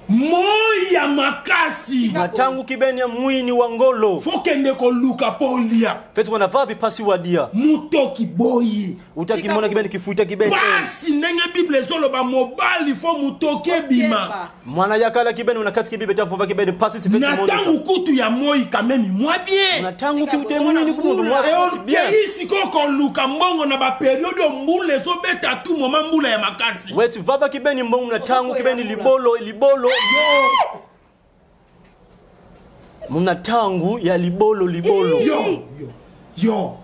Moi ya makasi. Matangu kibeni ya mwini wangolo. Fokende ko luka polia. Fetu wana vabi pasi wadia. Mutoki boye. Utakimona kibeni kifuita kibeni. Pasi nenge Bible zolo ba mobile fo mutoke bima. Mwana yakala kibeni unakati kibibe tafova kibeni pasi si fetu monika. Natangu kutu ya moi kamemi mwa bien. Natangu kiute mwini kumundu mwa fiti bien. E isi koko luka mbongo na ba periode mbule zo beta tu moma mbula ya makasi. Weti vaba kibeni mbongo natangu kibeni libolo. Muna tangu ya libolo. Yo.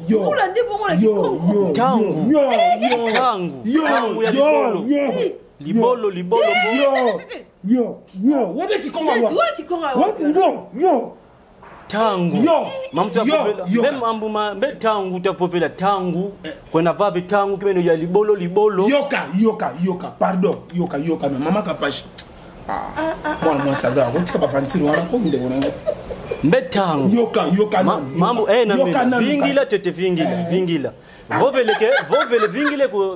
Mula ndipo mwana kikongo. Tangu ya libolo. Wade kikongo wa? Yo. Tangu. Mamutu ya povela. Mbe ambuma mbe tangu utavovela tangu. Kwena vave tangu kibeni ya libolo. Yoka. Pardon. Yoka. Mama kapashi. Mwana saza wotika bafantiri wana kominde wona mbetangu yoka mambo na vingila tete vingila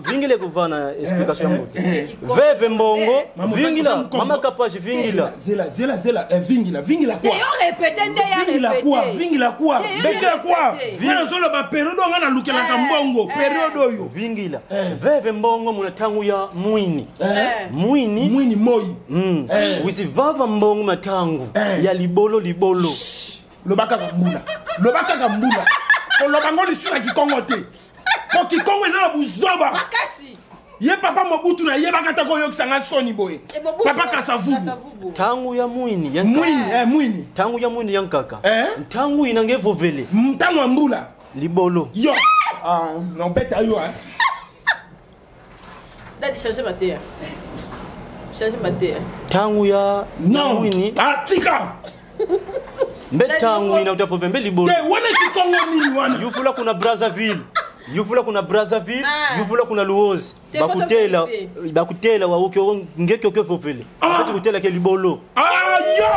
vingile kuvana explication ya moto veve mbongo vingila mama kapashi vingila zela vingila kwa yo répéter vingila kwa vina solo ba periode ngana lukela ka mbongo periode oyo vingila veve mbongo munatangu ya mwini moi wisi vava mbongo matangu ya libolo lobaka kambula loba ngoli sura kikongo te ko kikongo ezala buzoba makasi ye papa mobutu na ye bakata ko yokisanga soni boye papa kasavubu tangu ya mwini tangu ya mwini yankaka tangu inangevovele mtangu ambula libolo yo non beta yo dadi changer matea tangu ya mwini tika mbetangu ina utavove mbe libolo wana kikongo nini wana yufula kuna Brazzaville yufula kuna Luozi bakutela wa uke ngeke okevovele ati kutela ke libolo yo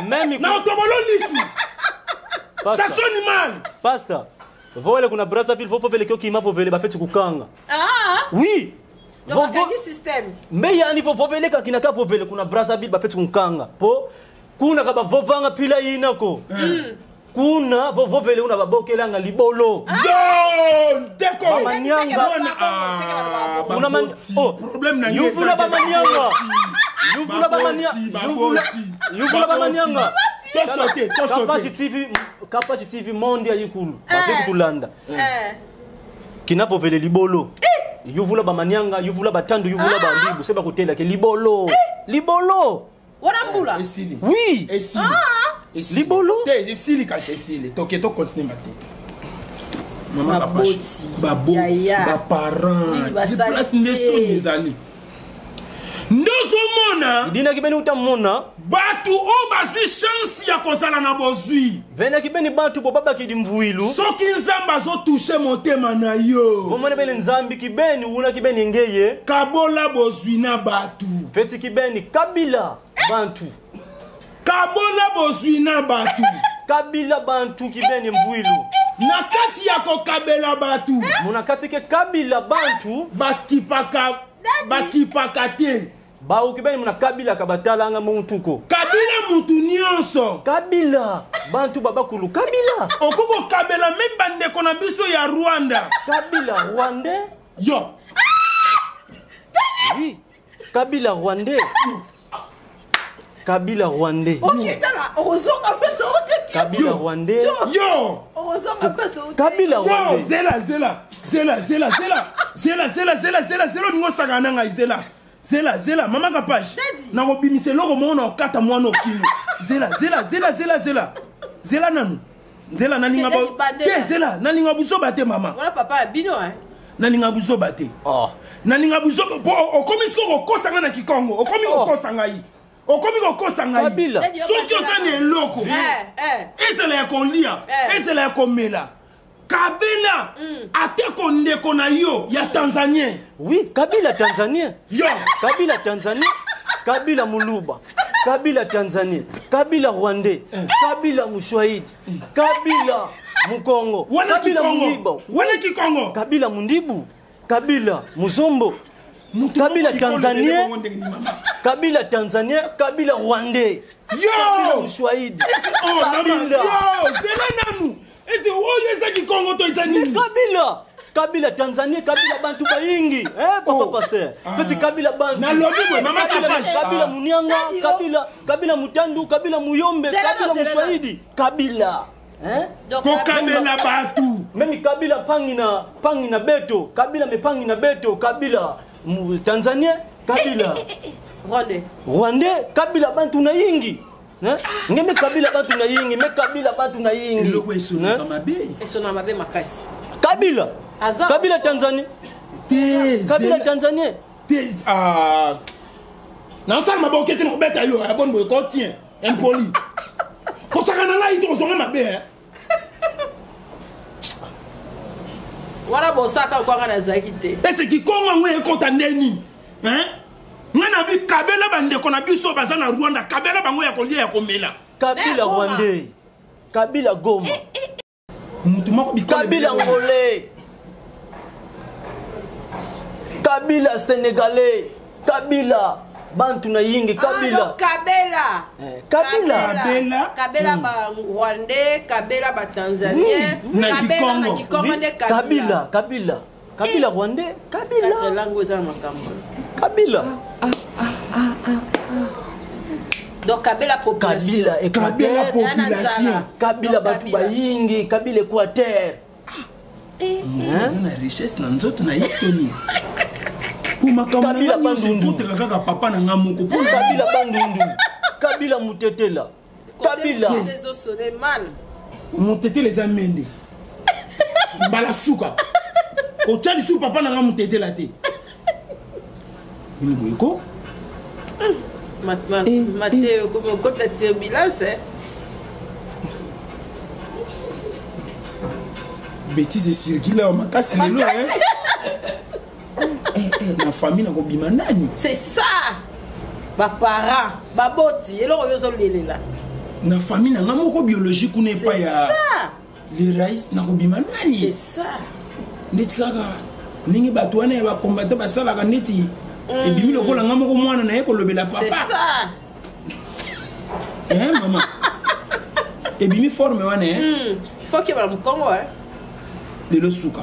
memi na otobolo lisu ça sonne mal pasta vole kuna Brazzaville vovele ke okima vovele bafeti kukanga oui vovo system mbe yani vovele ka kinaka vovele kuna Brazzaville bafeti kukanga po kuna kaba vovanga pila inako kuna vovele una babokelanga libolo ndeko bamanyanga una problème na yuvula bamanyanga Kapachi TV monde ya yikulu bafiki tulanda kina vovele libolo yuvula bamanyanga yuvula batandu yuvula bandibu seba kutela ke libolo wana mbula esili oui esili libolo te esili ka esili toketo continue mateka mama kapashi baboti ba parents di place ndeso nizali ndozo mona dina kibeni utamona batu o basi chance ya kozala na bozui vena kibeni batu bo baba kidi mvuilu soki nzamba zo toucher motema na yo vomone bele nzambi kibeni una kibeni ngeye kabola bozui na batu feti kibeni kabila bantu kabola bozui na batu kabila bantu kibeni mvuilu na kati ya kokabela batu muna kati ke kabila bantu bakipaka te ba ukibeni muna kabila kabatalanga muntuko kabila mutu nyonso kabila bantu babakulu kabila okoko kabela memba ndeko na biso ya Rwanda kabila rwandais yo oui kabila rwandais ok tala ozonga peso kabila rwandais yo ozonga peso kabila rwandais zela ningo saka nanga zela Zela, maman Kapache. Na robimise loko mona okata mwana okino. Zela nanu. Zela naninga ba. Te Zela naninga buso bate mama. Voilà papa bino hein. Naninga buso bate. Oh. Naninga buso okomi siko kokosanga na Kikongo. Okomi kokosanga yi. Okomi kokosanga yi. Kabila. Soki osane eloko. Ezela ya kolia. Ezela ya komela. Kabila ateko ndeko na yo ya Tanzanien. Oui, Kabila Tanzanien. Yo, Kabila Tanzanien. Kabila Muluba. Kabila Tanzanien. Kabila Rwandais. Kabila Mswahili. Kabila Mukongo. Kabila Muniba. Wana Kikongo. Kabila Mundibu. Kabila Muzombo. Kabila Tanzanien. Kabila Tanzanien. Kabila Rwandais. Kabila Mswahili. Kabila. Yo, zela nanu. Ese oyo eza Kikongo to itani. Kabila Tanzania, Kabila Bantu Bayingi. Papa Pasteur. Petit Kabila Bantu. Na lobi we mama Kapache. Kabila Munyanga, Kabila Mutandu, Kabila Muyombe, Kabila Mswahili. Kabila. Ko Kabila Batu. Mimi Kabila pangi na beto. Kabila mepangi na beto. Kabila Tanzania, Kabila Rwandais, Kabila Bantu na Yingi. Ngeme Kabila Bantu na Yingi, me Kabila Bantu na Yingi. Loko esona kamabe. Esona mabe makasi. Kabila Tanzania. Kabila Tanzania. Non ça m'a boqué te no beta yo, a bon boy ko tien, impoli. Ko saka na lai to zonga mabe hein. Wala bo saka ko ngana zakite. Est-ce qui kongo ngwe ko ta neni? Hein? Ngana bi Kabila bande ko na biso bazana Rwanda, Kabila bango ya ko lia ya ko mela. Kabila Rwandais. Kabila Goma. Kabila Ngolais. Kabila Sénégalais. Kabila Bantu na Yingi. Kabila ba Rwandais, Kabila ba Tanzanien, Kabila na Kikongo de Kabila Rwandais, Kabila. Donc Kabila population. Kabila population. Kabila Batu Bayingi, Kabila Équateur. Na richesse na nzoto na yitoni. Kabila Bandundu. Papa na ngamoko. Kabila Bandundu. Kabila Mutetela. Kabila Mutetela les amende. Bala suka. O tchali su papa na ngamutetela te. Ini boyko. Mateo, comme quand tu as turbulence, bêtise circulaire au makasi lelo hein. Ma famille na ko bima nani. C'est ça. Ba parents, ba boti, elo yo zo lelela. Na famille na ngamoko biologique n'est pas ya. C'est ça. Les raïs na ko bima nani. C'est ça. Ndeti kaka ningi batu wana ba combattre ba sala ka ndeti. Et bimi lokola ngamoko mwana na yeko lobela papa. C'est ça. Hein maman. Et bimi forme wana hein. Faut que ba Mkongo hein. Lelo suka.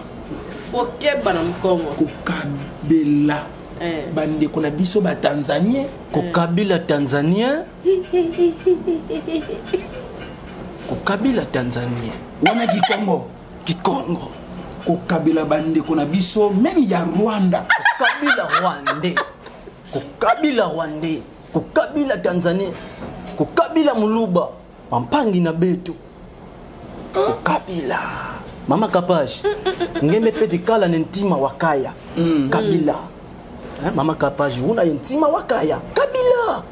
Faut que ba Mkongo. Ko Kabila. Bande kona biso ba Tanzania. Ko Kabila Tanzania. Ko Kabila Tanzania. Wana Kikongo. Ko Kabila bande kona biso même ya Rwanda. Ko Kabila Rwandais. Ko Kabila Rwandais. Ko Kabila Tanzania. Ko Kabila Muluba. Pampangi na beto. Ko Kabila. Mama Kapache. Ngeme feti kala nentima wakaya. Kabila. Mama Kapache una yentima wakaya. Kabila.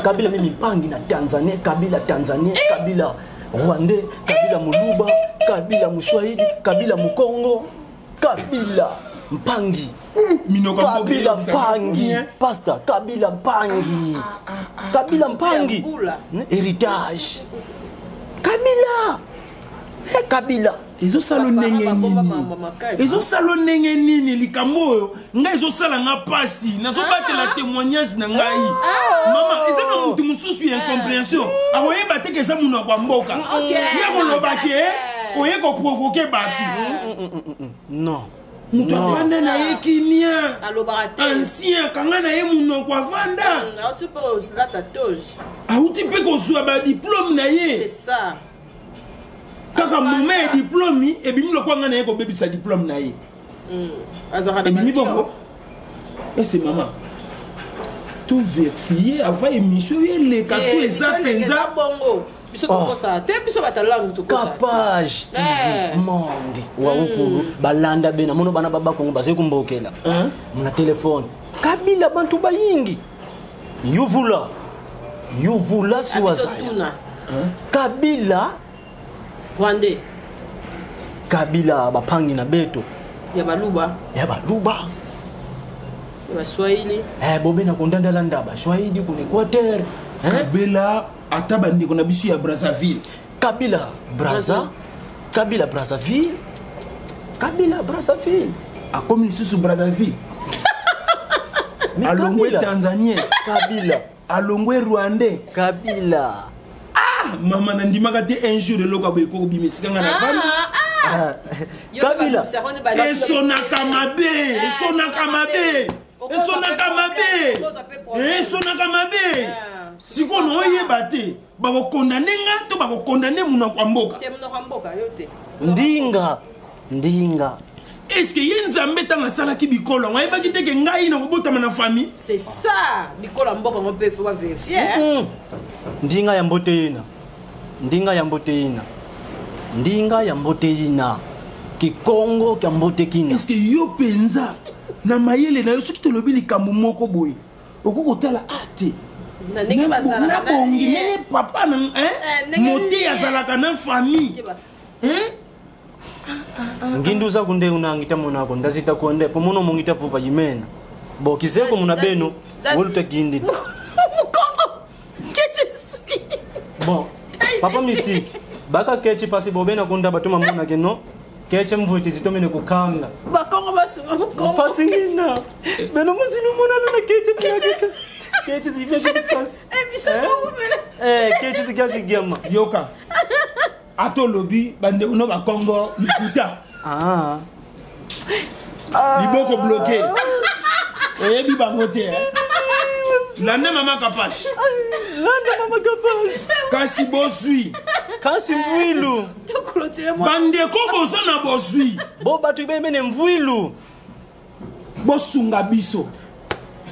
Kabila mimi pangi na Tanzania. Kabila Tanzania. Kabila Rwandais. Kabila Muluba. Kabila Mswahili. Kabila Mukongo. Kabila Mpangi. Kabila Mpangi. Pastor Kabila Mpangi. Kabila Mpangi. Héritage. Kabila. Kabila. Ezo salo ndenge nini? Ezo salo ndenge nini likambo nga ezo sala nga pasi nazo batela témoignage na ngai. Mama eza na mutu mususu incompréhension. Awoye bateke eza muna kwa mboka. Yego lobake oye ko provoquer batu. Non. Mutu afanda na yekinia. Ancien kanga na ye muno kwa vanda. Tu poses la tatouage. Auti pe ko zwa ba diplôme na ye. C'est ça. Kaka mama e diplôme e bimi lo kwanga na ye ko bebisa diplôme na ye. Azara e bimi bongo. Et c'est maman. tout vérifier avant émission les cartons exact bongo biso ko ça te biso batalangu to ko ça Capage TV Mondi wa ukulu balanda bena mono bana baba kongo base kumbokela mna telefone Kabila bantu bayingi yuvula si wazaya Kabila Rwande Kabila bapangi na beto ya baluba ya Swahili bobena kondanda ndaba Swahili kuna Equateur Kabila ataba ndiko na bisu ya Brazzaville Kabila Brazzaville akomi susu Brazzaville alongwe Tanzania Kabila alongwe Rwandais Kabila mama nandimaka te un jour de loko boyeko bimesikanga na vami Kabila esonaka mabe siko no yeba te bakokondane nga to bakokondane muna kwa mboka ndinga est-ce que ye nzambe tanga salaki bikolo nga yeba kiteke ngai na kobotama na famille c'est ça bikolo mboka ngo pe faut vérifier ndinga ya mboteina kikongo kya mbotekina est-ce que yo penza na mayele na yo soki tolobi likambo moko boye okokotala ate na bongi ne papa na mote azalaka na famille nginduza kunde unangita monako ndazita konde pomono mongita vuva yimena bokizeko muna beno woluta gindi bon papa mystique baka kechi pasi bobena kunda batuma mona keno keche mvuti zitomene kukanga bakongo basunga mukongo pasi ngina beno musinu mona na keche zibeke pasi keche zikazi gema yoka ato lobi bande uno bakongo likuta liboko bloqué eyebi bango te lande mama kapash kasi bosui kasi mvuilu bandeko boza na bosui bo batu bemene mvuilu bosunga biso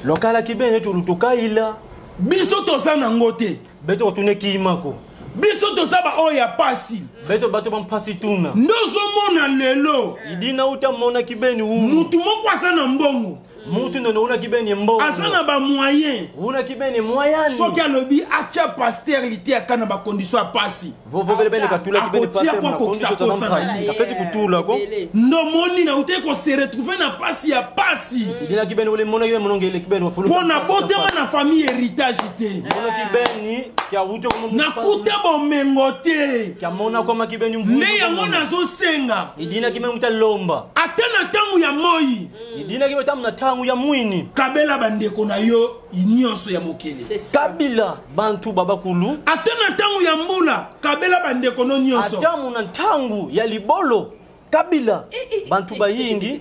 lokala kibene tulutukaila biso toza nango te beto tunekimako biso toza ba oya pasi beto bato bampasi tuna ndozomona lelo idina utamona kibeni mutu moko aza na mbongo mutu ndono una kibeni mbongo asana ba moyen una kibeni moyani soki alobi atia pasteur lité akana ba condition pasi vovo bele bene katula kibeni pasteur kwa condition afeti kutula ko ndo moni na ute ko se retrouver na pasi ya pasi idina kibeni ole mona kibeni monongele kibeni wafulu pona botema na famille héritage te mona kibeni kya ute ko na kuta bomengo te kya mona kwa kibeni mvulu ne yango nazo senga idina kibeni mutalomba atana tangu ya moi idina kibeni tamu na tangu ya mwini Kabela bandeko na yo nyonso ya mokili Kabila bantu babakulu atana tangu ya mbula Kabela bandeko no nyonso atamu na tangu ya libolo Kabila bantu bayingi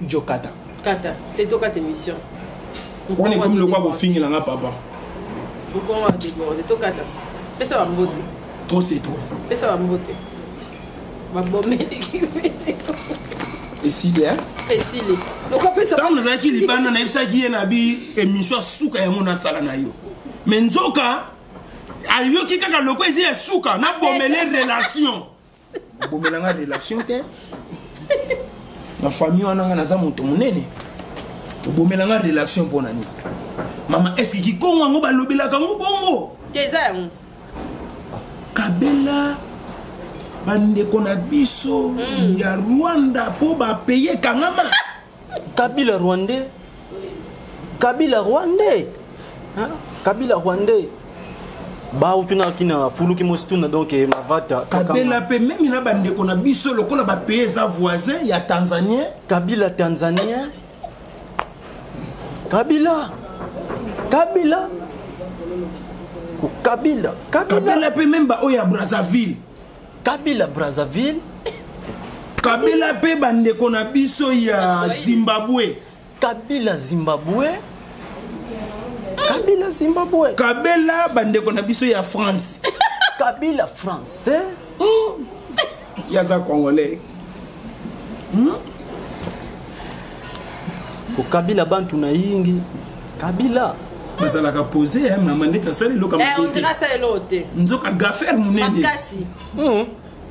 jokata kata tetoka te mission on est comme le quoi bofingi langa papa pourquoi on déborde tokata pesa wa mbote trop c'est trop pesa wa mbote babomé esile esile lokwa pesa tant nous aki libana na ibisa ki na bi émission suka ya mona sala na yo mais nzoka ayo ki kaka lokwa ezi ya suka na bomele relation bomelanga relation te na famille wana nga naza moto munene bomelanga relation pona ni mama est-ce ki kongo ngo balobelaka ngo bongo teza yango Kabela bandeko na biso ya Rwanda po ba payer kangama Kabila Rwandais Kabila Rwandais ba utuna kina fuluki mostuna donc mavata Kabela pe même na bandeko na biso lokola ba payer za voisin ya Tanzanien Kabila Tanzanien Kabila pe même ba oya Brazzaville Kabila Brazzaville Kabila pe bandeko na biso ya Zimbabwe Kabila bandeko na biso ya France Kabila français yaza congolais ko Kabila bantu na yingi Kabila bazalaka posé mama ndeta sali loka on dira ça l'autre nzoka gaffer munende makasi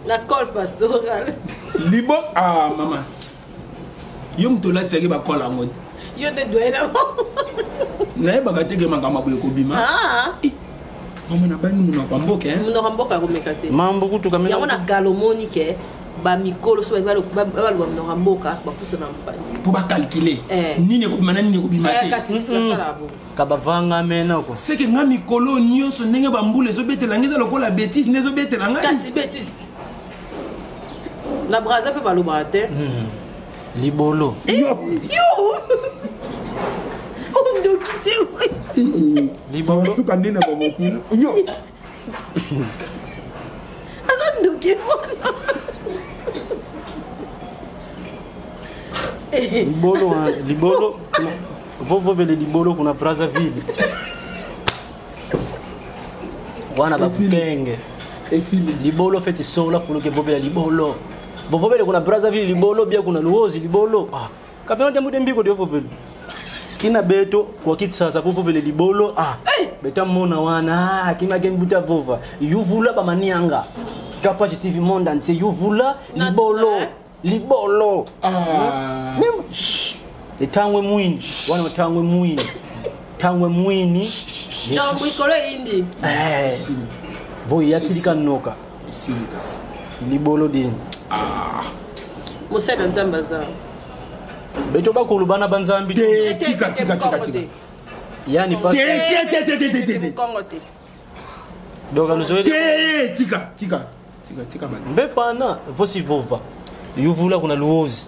la col pastorale libo mama yo mtola tiaki ba kola ngoti yo de doena naye bagateke makama boye kobima mama na bani muna kwamboke muna kwamboka komekate mambo kutuka mena yango na galomoni ke ba mikolo so ba muna kwamboka ba puso na mpandi pour ba calculer nini kobima nini kobima te kasi sala bo kabavanga mena ko c'est que nga mikolo nyonso ndenge bambule ezobetela ngeza lokola bêtise ndezo betela nga kasi bêtise la braza pe baloba te libolo yo ndo kiti libolo suka ndina ba mokulu yo ndo kiti libolo vovo vele libolo kuna Brazzaville wana bakupenge libolo feti sola fuluke vovela libolo vovo vele kuna Brazzaville libolo bia kuna luozi libolo kapena jambo dembiko dio vovele kina beto kwa kitsasa vovo vele libolo beta mona wana kima gembuta vova yuvula ba manianga Kapage TV monde entier yuvula libolo etangwe mwini wana matangwe mwini tangwe mwini jambo ikolo indi voyi yatilika noka silikas libolo din musebe nzamba za beto bakulu bana banzambi tika yani pas donc nous avons tika mbefana vosi vova yuvula kuna luozi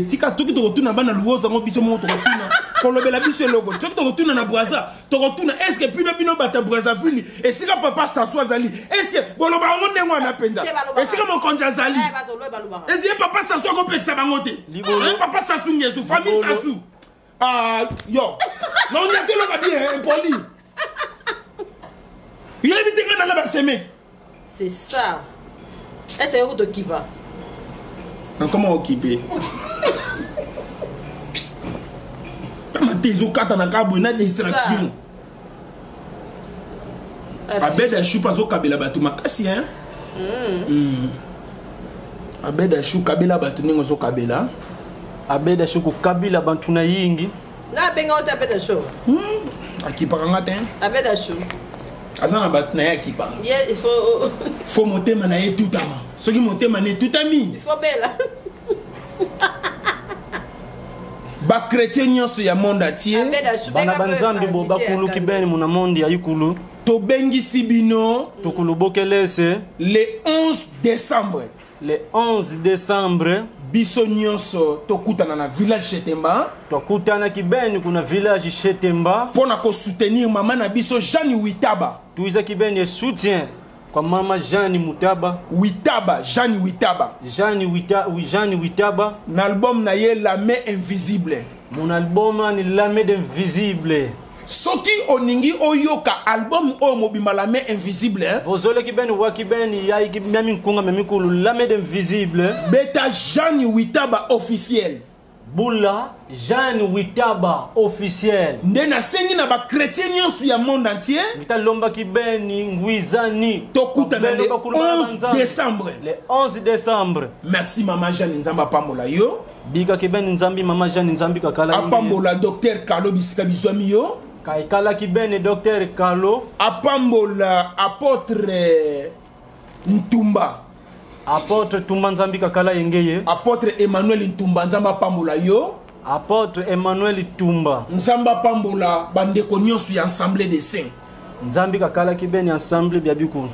tika toki tokotuna bana luozi ngo biso mo tokotuna kolobela biso eloko toki tokotuna na Brazza tokotuna est-ce que pino bata Brazzaville esika papa s'assoit zali est-ce que boloba ngo ndengo na penza est-ce que mokonzi azali est-ce que papa s'assoit ko pekisa bango te papa s'assout ngezu famille s'assout yo non on y a que le bien impoli il est vite que dans la semeki c'est ça. Est-ce que vous occupez? Comment occuper? Comment t'es au quatre na cabo une distraction? Abeda chou pas au kabela batu makasi hein? Abeda chou kabela batu ningo zo kabela. Abeda chou ko kabila bantu na yingi. Na benga ota abeda chou. Akipanga te? Abeda chou. Azana batna ya kipa. Il faut monter manaye tout ama. Soki monter mané tout ami. Il faut bela. Ba chrétien nyonso ya monde atier. Bana banzambi bo bakulu kibeni muna mondi ayikulu. To bengi sibino tukulu bokelese le 11 décembre. Le 11 décembre biso nyonso tokutana na village Chetemba. Tokutana kibeni kuna village Chetemba pona ko soutenir mama na biso Jeanne Witaba. Tuiza kibeni soutien kwa mama Jeanne Mutaba. Jeanne Witaba. Na album na ye La Main Invisible. Mon album ni La Main Invisible. Soki oningi oyoka album o mobima La Main Invisible. Vozole kibeni wakibeni ya ikibimi nkunga memikulu La Main Invisible. Beta Jeanne Witaba officiel. Bula Jeanne Witaba officiel. Ndena sengi na ba chrétien nyonso ya monde entier. Mitalomba kibeni ngwizani. Tokutana le 11 décembre. Le 11 décembre. Merci mama Jeanne Nzamba pambola yo. Bika kibeni Nzambi mama Jeanne Nzambi kakala. Apambola docteur Carlo bisika biswami yo. Kaikala kibeni docteur Carlo. Apambola apôtre Ntumba. Apôtre Tumba Nzambi kakala yengeye. Apôtre Emmanuel Ntumba Nzamba pambola yo. Apôtre Emmanuel Tumba Nzamba pambola bandeko nyonso ya Assemblée des Saints. Nzambi kakala kibeni ensemble bya biku.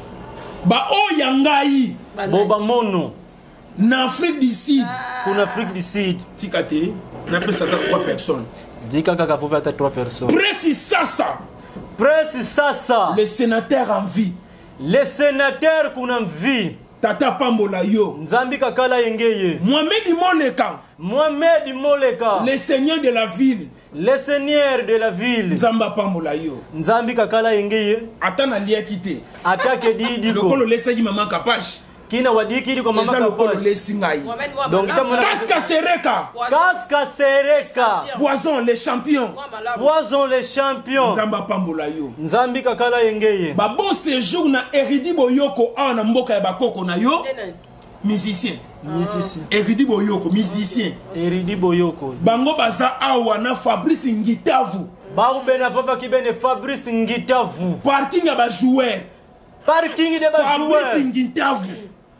Ba o yangai. Boba mono. Na Afrique du Sud. Kuna Afrique du Sud. Tikate. Na pesa 3 personnes. Dika kaka faut faire 3 personnes. Presse Sassa. Le sénateur en vie. Le sénateur kuna vie. Tata pambola yo. Nzambi kakala yengeye. Mohamed Moleka. Le seigneur de la ville. Le seigneur de la ville. Nzamba pambola yo. Nzambi kakala yengeye. Atana liya kite. Atake di diko. Lokolo lesagi mama Kapage. Kina wadiki kwa mama Kaposh. Donc Casca Sereka. Casca Sereka. Poison les champions. Poison les champions. Nzamba pambola yo. Nzambi kakala yengeye. Ba bon séjour na Eridi Boyoko na mboka ya bakoko na yo. Musicien. Musicien. Eridi Boyoko, musicien. Eridi Boyoko. Bango baza awa na Fabrice Ngitavu. Baou bena papa ki bene Fabrice Ngitavu. Parking ya ba joueur. Parking de ba joueur. Fabrice Ngitavu.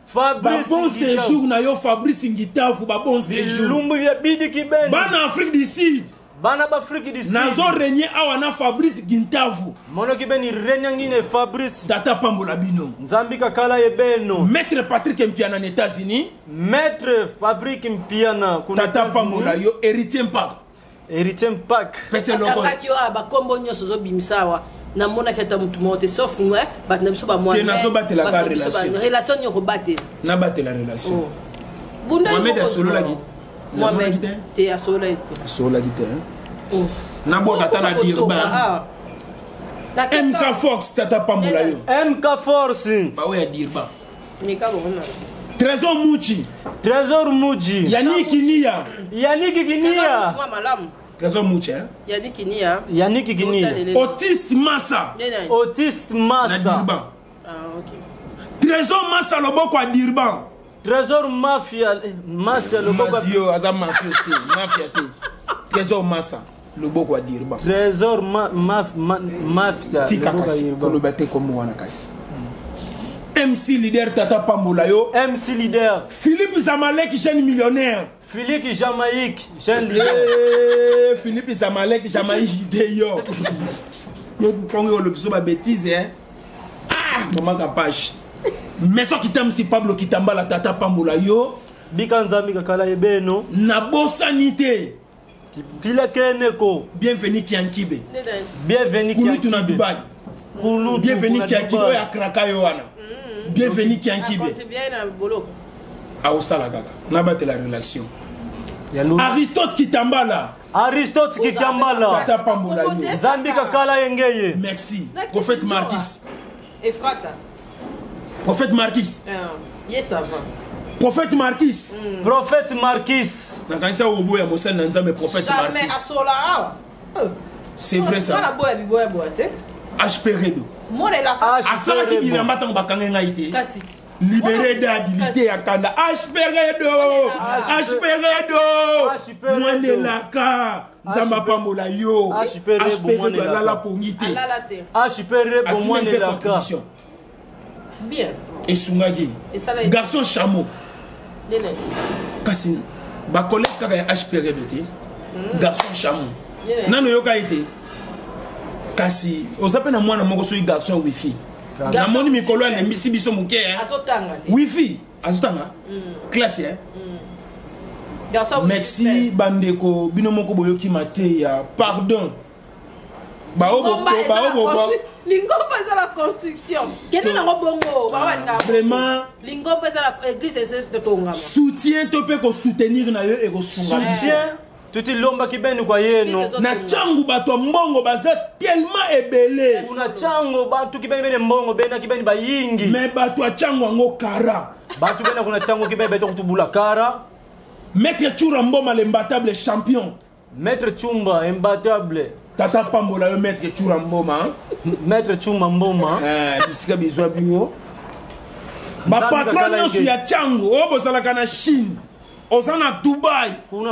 Fabrice bon séjour na yo Fabrice Ngitavu ba bon séjour. Lumbu ya bidi ki bene. Bana Afrique du Sud. Bana ba Afrique du Sud. Nazo régner awa na Fabrice Ngitavu. Mono ki bene renya ngine Fabrice. Tata pambola bino. Nzambi kakala yebeno. Maître Patrick Mpiana aux États-Unis. Maître Patrick Mpiana kuna Tata pambola yo Héritier Mpak. Héritier Mpak. Pese logo. Kakakio aba kombo nyoso zo bimsawa. Na mona kata mutu mote sauf moi bat na biso ba moi. Tenazo battre la relation. Relation yo ko battre. Na battre la relation. Bunda Mohamed solo la gite. Mohamed te asola ite. Solo la gite. Na bo tata na dirba. MK Fox tata pambola yo. MK Force. Ba we ya dirba. Mika bona. Trésor Muchi. Trésor Muchi. Yannick Nia. Yannick Nia. Trésor Muchi hein. Yannick Nia. Yannick Nia. Otis Massa. Otis Massa. Na dirba. Ah OK. Trésor Massa loboko a dirba. Trésor Mafia Massa loboko a Dio aza mafia te. Mafia te. Trésor Massa loboko a dirba. Trésor Mafia. Tika kasi kolobate komo wana kasi. MC Leader tata pambola yo. MC Leader. Philippe Zamalek jeune millionnaire. Philippe Jamaïque jeune leader. Philippe Zamalek Jamaïque de yo. Yo pongo le biso ba bêtise hein. Ah, maman Kapash. Mais ça qui t'aime si Pablo Kitamba la tata pambola yo. Bikanzambi kakala yebeno. Na bosanité. Pila keneko. Bienvenue Kiankibe. Bienvenue Kiankibe. na Dubaï. Bienvenue Kiankibe ya Kraka yo wana. Bienvenue Kiankibe. Ah osala kaka. Na battre la relation. Aristote Kitambala. Aristote Kitambala. Tata pambola yo. Zambi kakala yengeye. Merci. Prophète Marquis. Efrata. Prophète Marquis. Yes ça va. Prophète Marquis. Prophète Marquis. Na kanisa obo ya mosel na nzambe prophète Marquis. Jamais asola. C'est vrai ça. Na boya biboya boate. Ashperedo. Asala ki bilamba tango bakanga ngai te. Kasi. Libéré d'adilité ya kanda. Ashperedo. Ashperedo. Mwane laka. Nzamba pambola yo. Ashperedo alala pongite. Ashperedo mwane laka. Bien. Et Sungagi. Garçon chameau. Kasi ba collègue kaka ya Ashperedo te. Garçon chameau. Nano yoka ite. Kasi ozape na mwana moko soyi garçon wifi. Na moni mikolo ya mbisi biso muke hein. Azotanga te. Wifi, azotanga. Classe hein. Merci bandeko bino moko boyoki mate ya pardon. Lingomba za la construction. Kene na bongo ba wanga. Vraiment Lingomba za la église SS de Konga. Soutien to pe ko soutenir na yo e ko sunga. Soutien tuti lomba kibeni kwa yeno. Na changu bato mbongo baza tellement ebele. Kuna chango batu kibeni bene mbongo bena kibeni ba yingi. Mais bato a changu ngo kara. Batu bena kuna chango kibeni beto kutubula kara. Maître Chura Mboma l'imbattable champion. Maître Chumba imbattable. Tata pambola yo Maître Chura Mboma. Maître Chumba Mboma. Bisika bizwa biwo. Ba patron nyonso ya chango obo salaka na Chine. Osana Dubaï,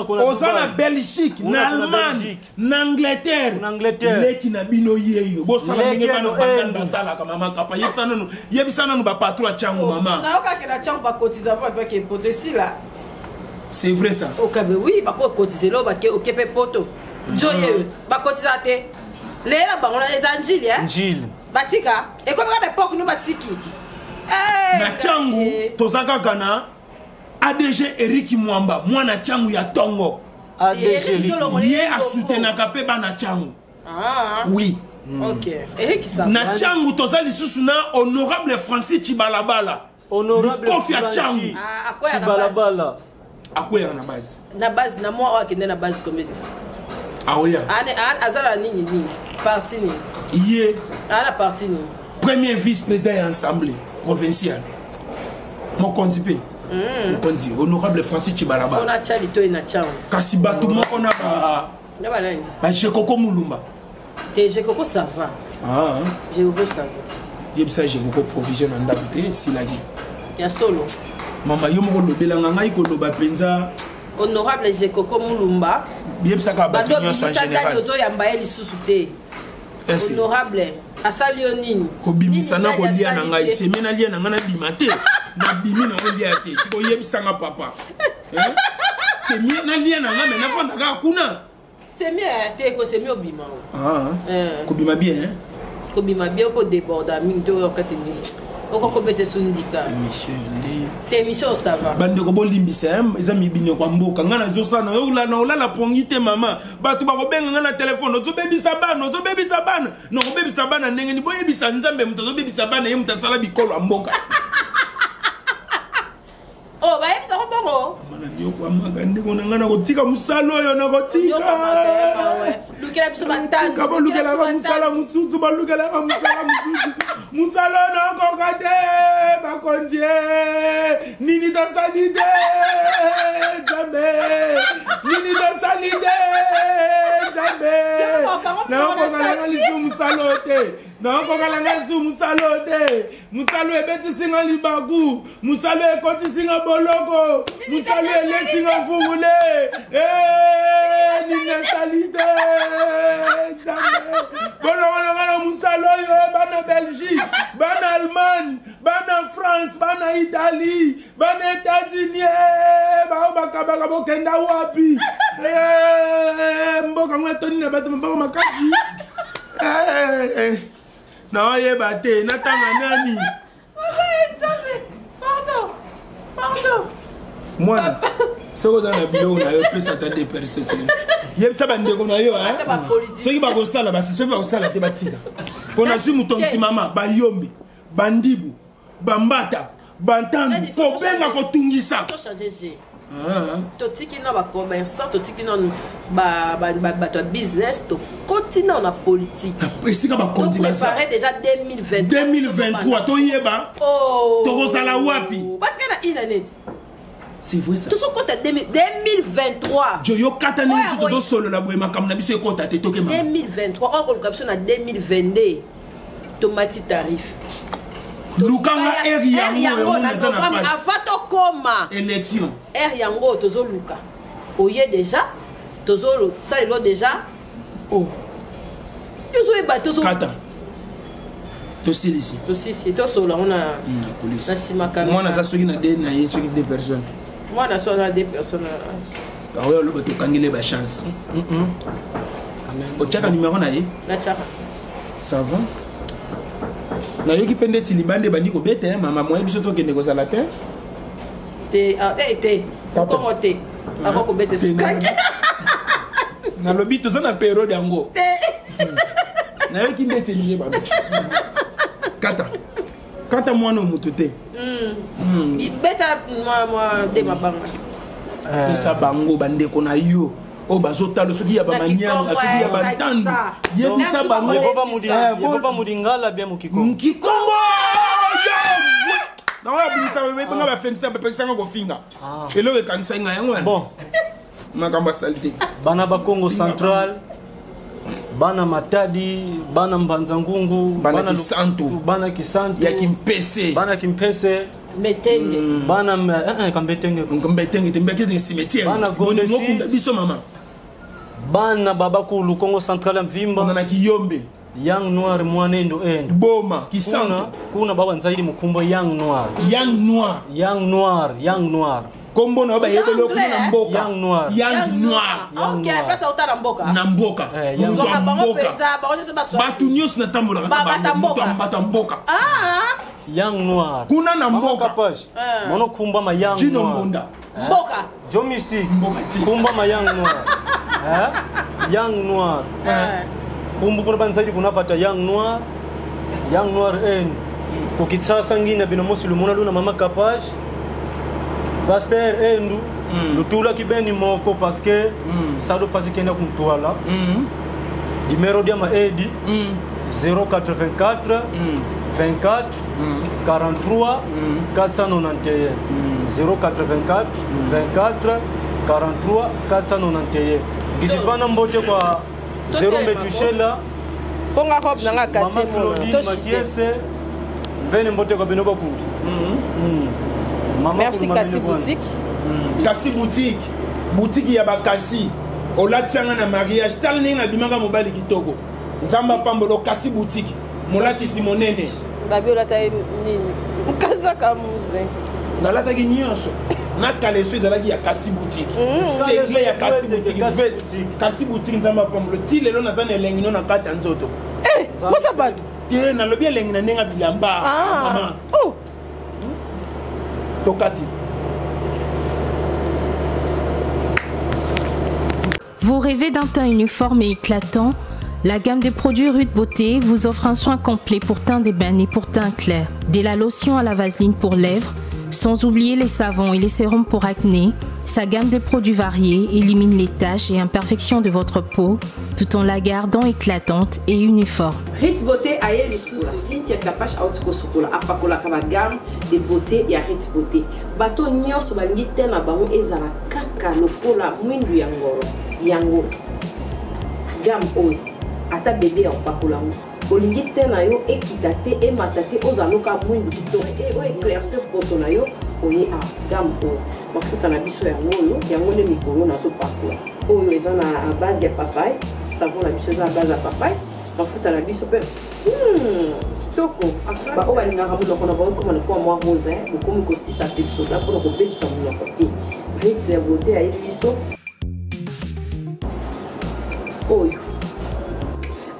Osana Belgique, na Allemagne, na Angleterre, leki na bino yeyo. Bosala ndenge bana banda sala kama mama kapa. Yebisana nu ba patron chango mama. Na oka ke na chango ba cotiser ba ke poto si là. C'est vrai ça. Okabe oui, ba ko cotiser lo ba ke okepe poto. Joyeuse, ba cotiser te. Lera ba ngona ezanjili hein? Njili. Batika, e ko ba d'époque nu batiki. Na chango tozaka kana ADG Eric Mwamba, mwana changu ya Tongo. ADG Ye a soutenaka pe bana changu. Ah. Oui. OK. Eric ça. Na changu tozali susu na honorable Francis Chibalabala. Honorable Kofi ya changu. Ah, akoya na Chibalabala. Akoya na base. Na base na moi akende na base combien de fois? Ah oui. Azala nini ni parti ni. Ye. La parti ni. Premier vice-président de l'Assemblée provinciale. mokonzi pe mokonzi honorable Francis Chibalaba on a chali to ina chao kasi bato moko na ba Jekoko Mulumba te Jekoko ça va Jekoko ça va yebisa Jekoko provision na ndako te silagi ya solo mama yo moko lobelanga ngai koloba penza honorable Jekoko Mulumba yebisa ka bato nyonso en général ozo yamba ye lisusu te honorable asali yo nini kobimisa na kolia na ngai semena lia na ngana bima te na bimi na kolia te siko yebisanga papa semena lia na ngana na fanda ka kuna semia te ko semia obima kobima bien kobima bien ko déborder mingi to okatemis oko kobete sundika monsieur te mission ça va bande ko bolimbisa eza mibino kwa mboka ngana zo sana ola la pongite mama batu ba ko benga ngana téléphone ozo bebisa bana no ko bebisa bana ndenge ni boyebisa nzambe muto zo bebisa bana ye mutasala bikolo ya mboka oh ba yebisa ko bongo mana ndio kwa magande ko ngana ko tika musalo yo na ko tika lukela biso batani ka bo lukela ba musala musuzu ba lukela ba musala musuzu musalo na ko kate ba konje nini to salide jambe nini to salide jambe na ko kala lisu musalo te na ko kala lisu musalo te musalo ebeti singa libagu musalo ekoti singa boloko musalo elesinga fungule nini salide jambe boloko musalo yo bana Belgique bana Allemagne bana France bana Italie bana États-Unis bakabaka bokenda wapi mboka mwetoni na bato mboka makasi na oyeba te natanga nani pardon mwana soko za na biloko na yo pesa ta depercession yebisa bandeko na yo soki bakosala basi soki bakosala te batika mpona zwi motonsi mama bayombi bandibu bambata bantandu kobenga kotungisa totiki na bacommerçant totiki na bato ya business tokoti na na politique esika bakonzi préparé déjà 2023 toyeba tokozala wapi parce que na inanet c'est vrai ça tout ce côté 2023 yo kata nini si to solo la boye makamna biso ekota te toke 2023 on ko kapso na 2022 tomati tarif lukanga eri yango na afato koma élection eri yango tozo luka oye déjà tozo ça elo déjà yozo e ba tozo kata tosilisi to solo on a police na simaka moi na za soki na de na ye soki deux personnes moi na so na deux personnes awe lo bato kangile ba chance o chaka numéro na ye na chaka ça va na yoki pende tilibande bandi ko bete mama moi biso to kende ko sala te te comment te avant ko bete na lobi to sana période yango na yoki ndete liye ba kata mwana mutu te beta moi de mabanga pesa bango bandeko na yo o bazotalo soki ya bamanyanga soki ya bantandu yebisa bango yeva mudingala bia mukikongo na oya bilisa banga bafengisa bapekisanga kofinga eloko ekanisa nga yango wana makambo asalite bana bakongo central bana Matadi bana Mbanzangungu bana Kisantu ya Kimpese bana Kimpese Metenge bana Mbetenge tembeke de cimetière bana Gondesi biso mama bana Babakulu Congo Central Mvimba bana Kiyombe Young Noir Mwanendo end Boma Kisantu kuna baba nzaidi mukumbo Young Noir kombo na ba yebelo kuna na mboka Young Noir OK pesa utana mboka na mboka batu nyos na tambola bata mboka Young Noir kuna na mboka mono kumba ma Young Noir Monda mboka Jo Mystique kumba ma Young Noir Young Noir kumbu kuna banzaidi kuna pata Young Noir end kokitsasa ngina bino mosi lumona luna mama Kapage Pasteur endu lutula kibeni moko parce que salo pasi kenda kuntwala numéro dia ma edi 084 24 43 491 084 24 43 491 Gizivana mbote kwa 0 metushela ponga hop nanga kase mo to shite vene mbote kwa benoba kunju merci Kasi boutique Kasi boutique boutique ya bakasi olatianga na mariage tal ninga na bimanga mobali kitoko nzamba pambolo Kasi boutique molati simonene babi olata nini ukazaka muze nalataki nyonso na kaleso ezalaki ya Kasi boutique segle ya Kasi boutique Kasi boutique nzamba pambolo ti lelo naza na elengi no na kati ya nzoto mosa bado te nalobi elengi na ndenge bilamba mama tokati. Vous rêvez d'un teint uniforme et éclatant? La gamme de produits Rude Beauté vous offre un soin complet pour teint d'ébène et pour teint clair. De la lotion à la vaseline pour lèvres, sans oublier les savons et les sérums pour acné, sa gamme de produits variés élimine les taches et imperfections de votre peau tout en la gardant éclatante et uniforme. Rude Beauté a eu les sous Cynthia Kapash Outko Sokola apakola kaba gamme de beauté et Rude Beauté. Bato nyonso balingi te na bango ezala kaka lokola mwindu yango gamme oyo ata bébé apakola olingi te na yo ekita te emata te ozaloka mwindu kitoko e oyo éclaircir poto na yo oye a gamme oyo mafuta na biso yango nde mikolo nazopakola oyo eza na base ya papaye savon na biso eza na base ya papaye mafuta na biso mpe kitoko baoyo balingaka monoko na bango komana kwa mwa rose bokomi kosisa pe biso da mpona kobebisa monoko te Rude ya beauté ayebi biso oyo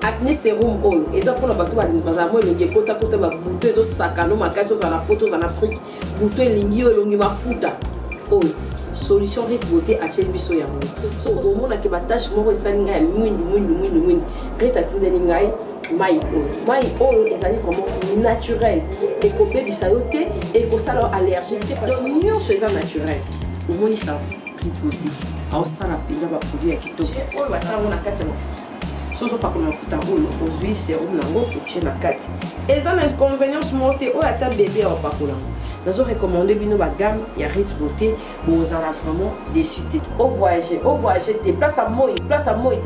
acné sérum oyo eza mpona bato bazala mo elongi ekota babuto ezosakano makasi ozala na poto ozala na afrique buto elingi yo elongi mafuta oyo solution Rude Beauté atieli biso yango so omonaki batashe moko esali ngai ya mwindu Rude atindeli ngai mai oyo ezali vraiment naturel ekobebisa yo te ekosala yo allergique te donc nyonso eza naturel omonisa Rude Beauté aosala mpenza baproduit ya kitoko oyo basalango na kati ya mafuta sozo pakola mafuta oyo ozwi sérum nango otie na kati eza na inconvénience moko te oyo ata bébé aopakola yango nazo recommande bino bagamme ya Rude Beauté bozala vraiment déçu te au voyager te place à moi te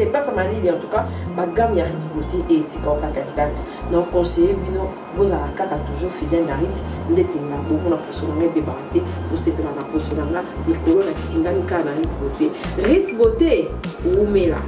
place à malili en tout cas bagamme ya Rude Beauté etika okaka date donc conseiller bino bozala kaka toujours fidèle na Rude ndeti na bomona poso na ebebaka te bosepela na poso na mikolo na tingani kaka na Rude Beauté Rude Beauté umela.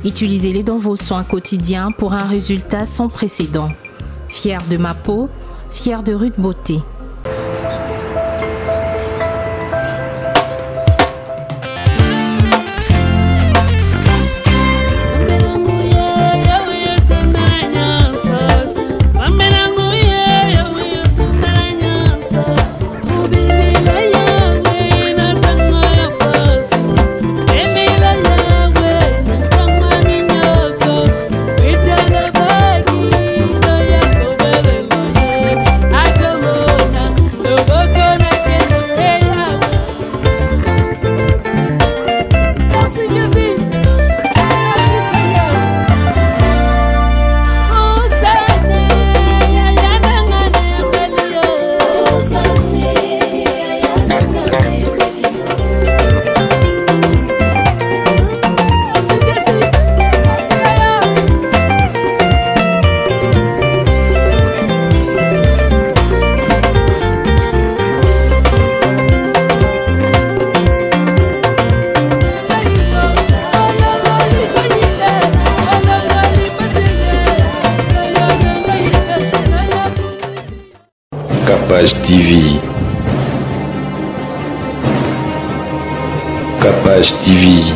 Utilisez-les dans vos soins quotidiens pour un résultat sans précédent. Fier de ma peau, fier de Rude Beauté. Capage TV. Capage TV.